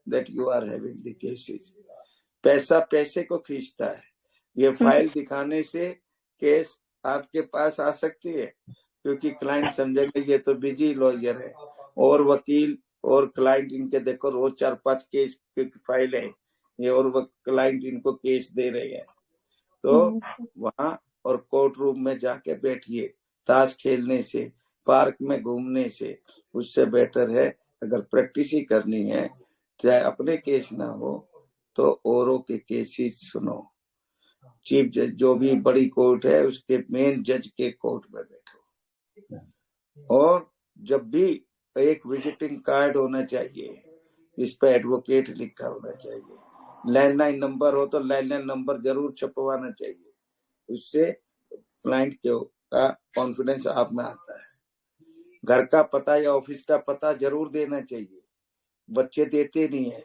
that you are having the cases. पैसा पैसे को खींचता है, ये file दिखाने से case आपके पास आ सकती है, क्योंकि क्लाइंट समझेंगे ये तो बिजी लॉयर है, और वकील और क्लाइंट इनके देखो रोज 4-5 केस की फाइल है ये, और क्लाइंट इनको केस दे रहे हैं। तो वहां और कोर्ट रूम में जाके बैठिए, ताश खेलने से, पार्क में घूमने से, उससे बेटर है अगर प्रैक्टिस ही करनी है, चाहे अपने केस ना हो तो औरों के केसेस सुनो। चीफ जज जो भी बड़ी कोर्ट है उसके मेन जज के कोर्ट में बैठो, और जब भी एक विजिटिंग कार्ड होना चाहिए जिस पे एडवोकेट लिखा होना चाहिए, लैंडलाइन नंबर हो तो लैंडलाइन नंबर जरूर छपवाना चाहिए, उससे क्लाइंट का कॉन्फिडेंस आप में आता है। घर का पता या ऑफिस का पता जरूर देना चाहिए, बच्चे देते नहीं है,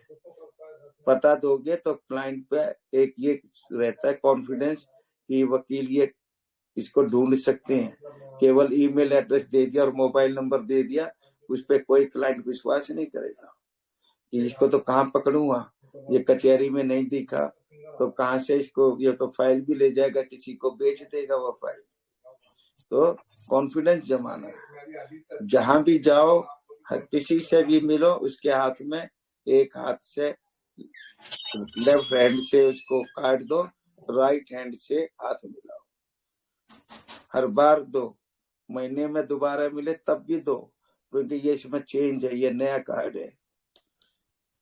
पता दोगे तो क्लाइंट पे एक ये रहता है कॉन्फिडेंस कि वकील ये इसको ढूंढ सकते हैं। केवल ईमेल एड्रेस दे दिया और मोबाइल नंबर दे दिया, उस पे कोई क्लाइंट विश्वास नहीं करेगा कि इसको तो कहाँ पकड़ूंगा, ये कचहरी में नहीं दिखा तो कहाँ से इसको, ये तो फाइल भी ले जाएगा, किसी को बेच देगा वो फाइल। तो कॉन्फिडेंस जमाना है, जहां भी जाओ किसी से भी मिलो, उसके हाथ में एक हाथ से लेफ्ट हैंड से उसको काट दो, राइट हैंड से हाथ मिलाओ, हर बार दो, महीने में दोबारा मिले तब भी दो, क्योंकि ये इसमें चेंज है, ये नया कार्ड है,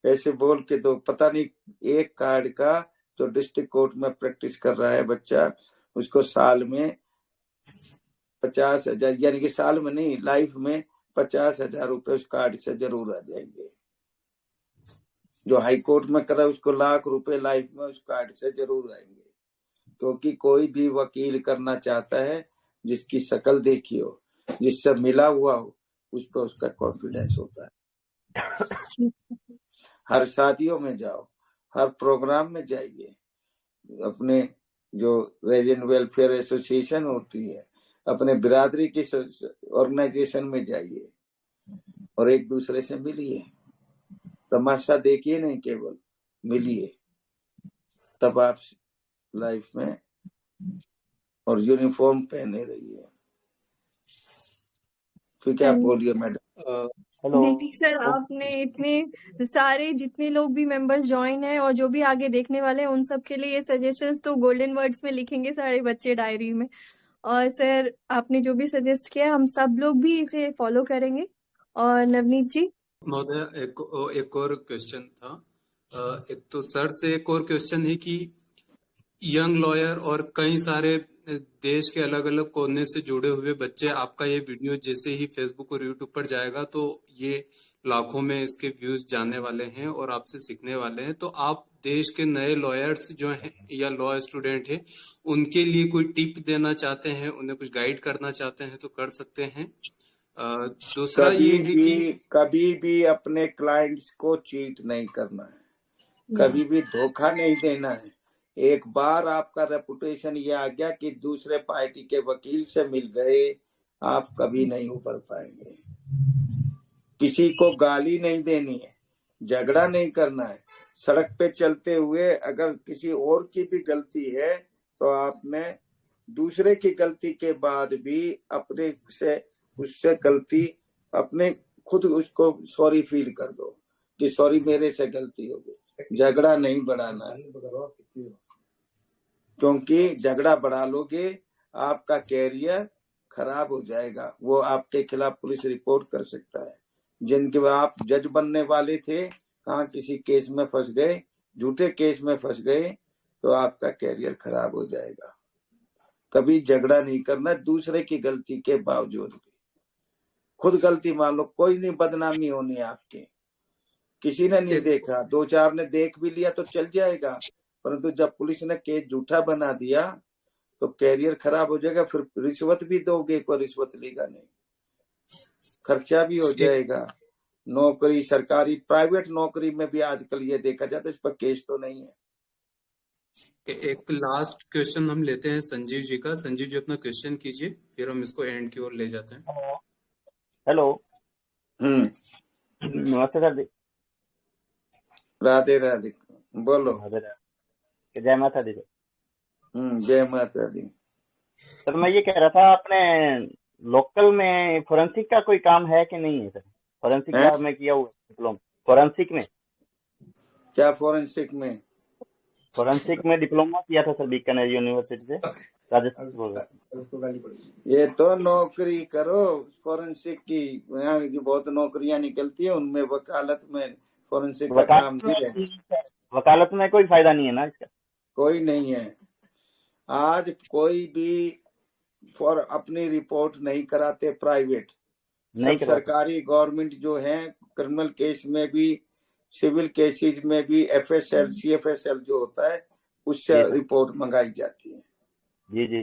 ऐसे बोल के दो। पता नहीं एक कार्ड का जो डिस्ट्रिक्ट कोर्ट में प्रैक्टिस कर रहा है बच्चा, उसको साल में 50,000, यानी कि साल में नहीं, लाइफ में 50,000 रुपए उस कार्ड से जरूर आ जाएंगे। जो हाई कोर्ट में करा उसको लाख रुपए लाइफ में उस कार्ड से जरूर आएंगे, क्योंकि कोई भी वकील करना चाहता है जिसकी शक्ल देखी हो, जिससे मिला हुआ हो, उस पर उसका कॉन्फिडेंस होता है। हर शादियों में जाओ, हर प्रोग्राम में जाइए, अपने जो रेजिडेंट वेलफेयर एसोसिएशन होती है, अपने बिरादरी की ऑर्गेनाइजेशन में जाइए और एक दूसरे से मिलिए, तमाशा देखिए नहीं, केवल मिलिए, तब आप लाइफ में और यूनिफॉर्म पहने रहिए। फिर क्या बोलिए मैडम? नहीं सर, आपने इतने सारे जितने लोग भी मेंबर्स ज्वाइन है और जो भी आगे देखने वाले हैं उन सब के लिए ये सजेशंस तो गोल्डन वर्ड्स में लिखेंगे सारे बच्चे डायरी में। और सर आपने जो भी सजेस्ट किया हम सब लोग भी इसे फॉलो करेंगे। और नवनीत जी महोदय एक और क्वेश्चन था। एक तो सर से एक और क्वेश्चन है कि यंग लॉयर और कई सारे देश के अलग अलग कोने से जुड़े हुए बच्चे, आपका ये वीडियो जैसे ही फेसबुक और यूट्यूब पर जाएगा तो ये लाखों में इसके व्यूज जाने वाले हैं और आपसे सीखने वाले हैं। तो आप देश के नए लॉयर्स जो हैं या लॉ स्टूडेंट हैं उनके लिए कोई टिप देना चाहते हैं, उन्हें कुछ गाइड करना चाहते हैं तो कर सकते हैं। दूसरा ये है कि कभी भी अपने क्लाइंट्स को चीट नहीं करना है, कभी भी धोखा नहीं देना है। एक बार आपका रेपुटेशन ये आ गया कि दूसरे पार्टी के वकील से मिल गए, आप कभी नहीं उबर पाएंगे। किसी को गाली नहीं देनी है, झगड़ा नहीं करना है। सड़क पे चलते हुए अगर किसी और की भी गलती है तो आपने दूसरे की गलती के बाद भी अपने से उससे गलती अपने खुद उसको सॉरी फील कर दो कि सॉरी मेरे से गलती हो गई। झगड़ा नहीं बढ़ाना है, क्योंकि झगड़ा बढ़ा लोगे आपका कैरियर खराब हो जाएगा। वो आपके खिलाफ पुलिस रिपोर्ट कर सकता है। जिनके आप जज बनने वाले थे, कहाँ किसी केस में फंस गए, झूठे केस में फंस गए, तो आपका कैरियर खराब हो जाएगा। कभी झगड़ा नहीं करना दूसरे की गलती के बावजूद भी। खुद गलती मान लो, कोई नहीं बदनामी होनी आपके। किसी ने नहीं देखा, 2-4 ने देख भी लिया तो चल जाएगा, परंतु जब पुलिस ने केस झूठा बना दिया तो कैरियर खराब हो जाएगा। फिर रिश्वत भी दोगे, कोई रिश्वत लेगा नहीं, खर्चा भी हो जाएगा। नौकरी सरकारी प्राइवेट नौकरी में भी आजकल ये देखा जाता है, इस पर केस तो नहीं है। एक लास्ट क्वेश्चन हम लेते हैं संजीव जी का। संजीव जी अपना क्वेश्चन कीजिए, फिर हम इसको एंड की ओर ले जाते हैं। हेलो। नमस्ते सर जी। राधे राधे, बोलो। जय माता दी। जय माता दी। सर मैं ये कह रहा था, अपने लोकल में फोरेंसिक का कोई काम है कि नहीं है सर? फोरेंसिक का मैं किया हुआ डिप्लोमा फोरेंसिक में। क्या फोरेंसिक में? फोरेंसिक में डिप्लोमा किया था सर, बीकानेर यूनिवर्सिटी से, राजस्थान बोल रहा। ये तो नौकरी करो फोरेंसिक की, यहाँ की बहुत नौकरियां निकलती है, उनमें वकालत में फोरेंसिक का काम भी है। वकालत में कोई फायदा नहीं है ना इसका? कोई नहीं है। आज कोई भी फॉर अपनी रिपोर्ट नहीं कराते प्राइवेट, सब सरकारी गवर्नमेंट जो है, क्रिमिनल केस में भी, सिविल केसेस में भी FSL CFSL जो होता है उससे रिपोर्ट मंगाई जाती है। जी जी।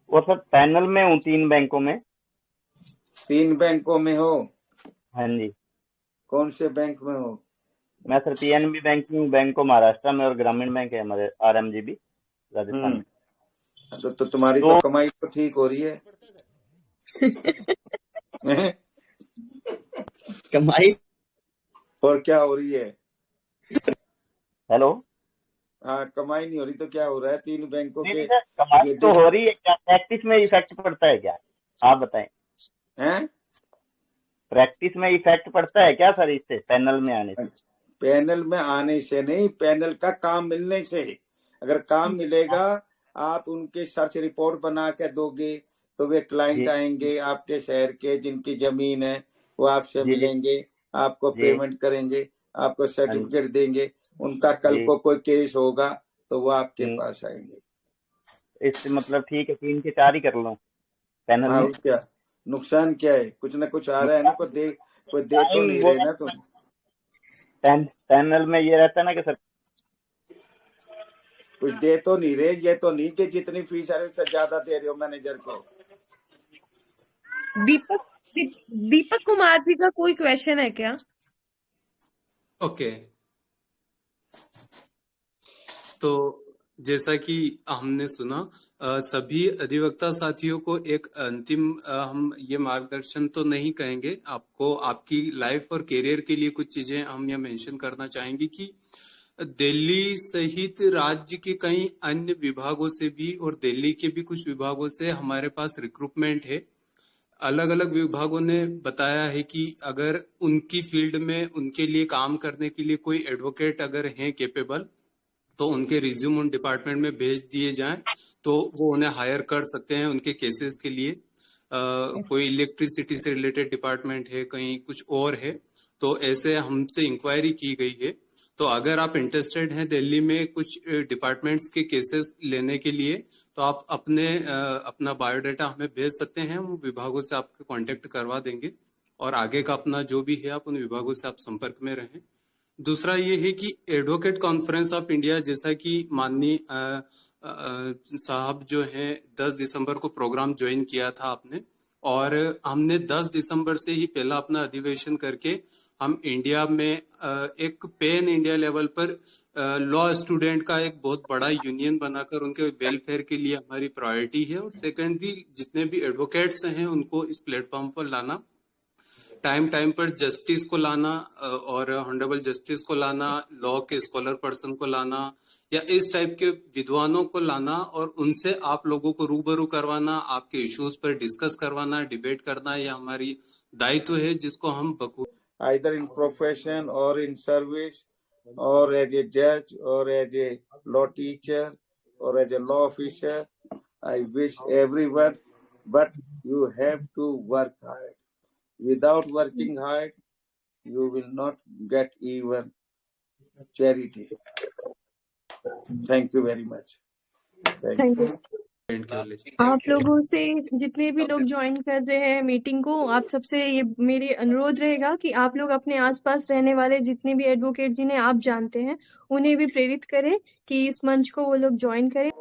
और सर पैनल में हूँ 3 बैंकों में। 3 बैंकों में हो? हाँ जी। कौन से बैंक में हो? मैं सर PNB बैंक में हूँ, बैंक ऑफ महाराष्ट्र में, और ग्रामीण बैंक है हमारे RMGB राजस्थान में। तो तुम्हारी तो कमाई तो ठीक हो रही है। कमाई और क्या हो रही है? हेलो। हाँ, कमाई नहीं हो रही तो क्या हो रहा है? 3 बैंकों के कमाई तो हो रही है, क्या प्रैक्टिस में इफेक्ट पड़ता है क्या, आप बताएं? हैं? प्रैक्टिस में इफेक्ट पड़ता है क्या सर इससे, पैनल में आने से? पैनल में आने से नहीं, पैनल का काम मिलने से। अगर काम मिलेगा, आप उनके सर्च रिपोर्ट बना के दोगे तो वे क्लाइंट आएंगे आपके शहर के, जिनकी जमीन है, वो आपसे मिलेंगे, आपको पेमेंट करेंगे, आपको सर्टिफिकेट देंगे। उनका कल को कोई केस होगा तो वो आपके पास आएंगे। इससे मतलब ठीक है, 3 के 4 ही कर लो पैनल में। क्या नुकसान क्या है? कुछ ना कुछ आ रहा है ना, कोई दे तो नहीं रहे ना तुम। पैनल में ये रहता है ना कि सर कुछ दे तो नहीं रहे। ये तो नहीं कि जितनी फीस है उससे ज्यादा दे रहे हो मैनेजर को। दीपक कुमार जी का कोई क्वेश्चन है क्या? ओके, तो जैसा कि हमने सुना, सभी अधिवक्ता साथियों को एक अंतिम हम ये मार्गदर्शन तो नहीं कहेंगे आपको, आपकी लाइफ और करियर के लिए कुछ चीजें हम ये मेंशन करना चाहेंगे कि दिल्ली सहित राज्य के कई अन्य विभागों से भी और दिल्ली के भी कुछ विभागों से हमारे पास रिक्रूटमेंट है। अलग अलग विभागों ने बताया है कि अगर उनकी फील्ड में उनके लिए काम करने के लिए कोई एडवोकेट अगर हैं कैपेबल, तो उनके रिज्यूम उन डिपार्टमेंट में भेज दिए जाएं तो वो उन्हें हायर कर सकते हैं उनके केसेस के लिए। कोई इलेक्ट्रिसिटी से रिलेटेड डिपार्टमेंट है, कहीं कुछ और है, तो ऐसे हमसे इंक्वायरी की गई है। तो अगर आप इंटरेस्टेड हैं दिल्ली में कुछ डिपार्टमेंट्स के केसेस लेने के लिए, तो आप अपना बायोडाटा हमें भेज सकते हैं, हम विभागों से आपको कांटेक्ट करवा देंगे और आगे का अपना जो भी है आप उन विभागों से आप संपर्क में रहें। दूसरा ये है कि एडवोकेट कॉन्फ्रेंस ऑफ इंडिया, जैसा कि माननीय साहब जो है 10 दिसंबर को प्रोग्राम ज्वाइन किया था आपने, और हमने 10 दिसंबर से ही पहला अपना अधिवेशन करके हम इंडिया में एक पैन इंडिया लेवल पर लॉ स्टूडेंट का एक बहुत बड़ा यूनियन बनाकर उनके वेलफेयर के लिए हमारी प्रायोरिटी है। और सेकेंडली जितने भी एडवोकेट्स हैं उनको इस प्लेटफॉर्म पर लाना, टाइम पर जस्टिस को लाना और हॉनरेबल जस्टिस को लाना, लॉ के स्कॉलर पर्सन को लाना, या इस टाइप के विद्वानों को लाना और उनसे आप लोगों को रूबरू करवाना, आपके इश्यूज पर डिस्कस करवाना, डिबेट करना, यह हमारी दायित्व है जिसको हम बखूबी either in profession or in service or as a judge or as a law teacher or as a law officer. I wish everyone, but you have to work hard. Without working hard, you will not get even charity. Thank you very much. Thank you. आप लोगों से जितने भी लोग join कर रहे हैं meeting को, आप सबसे ये मेरी अनुरोध रहेगा कि आप लोग अपने आसपास रहने वाले जितने भी एडवोकेट जिन्हें आप जानते हैं उन्हें भी प्रेरित करें कि इस मंच को वो लोग ज्वाइन करें।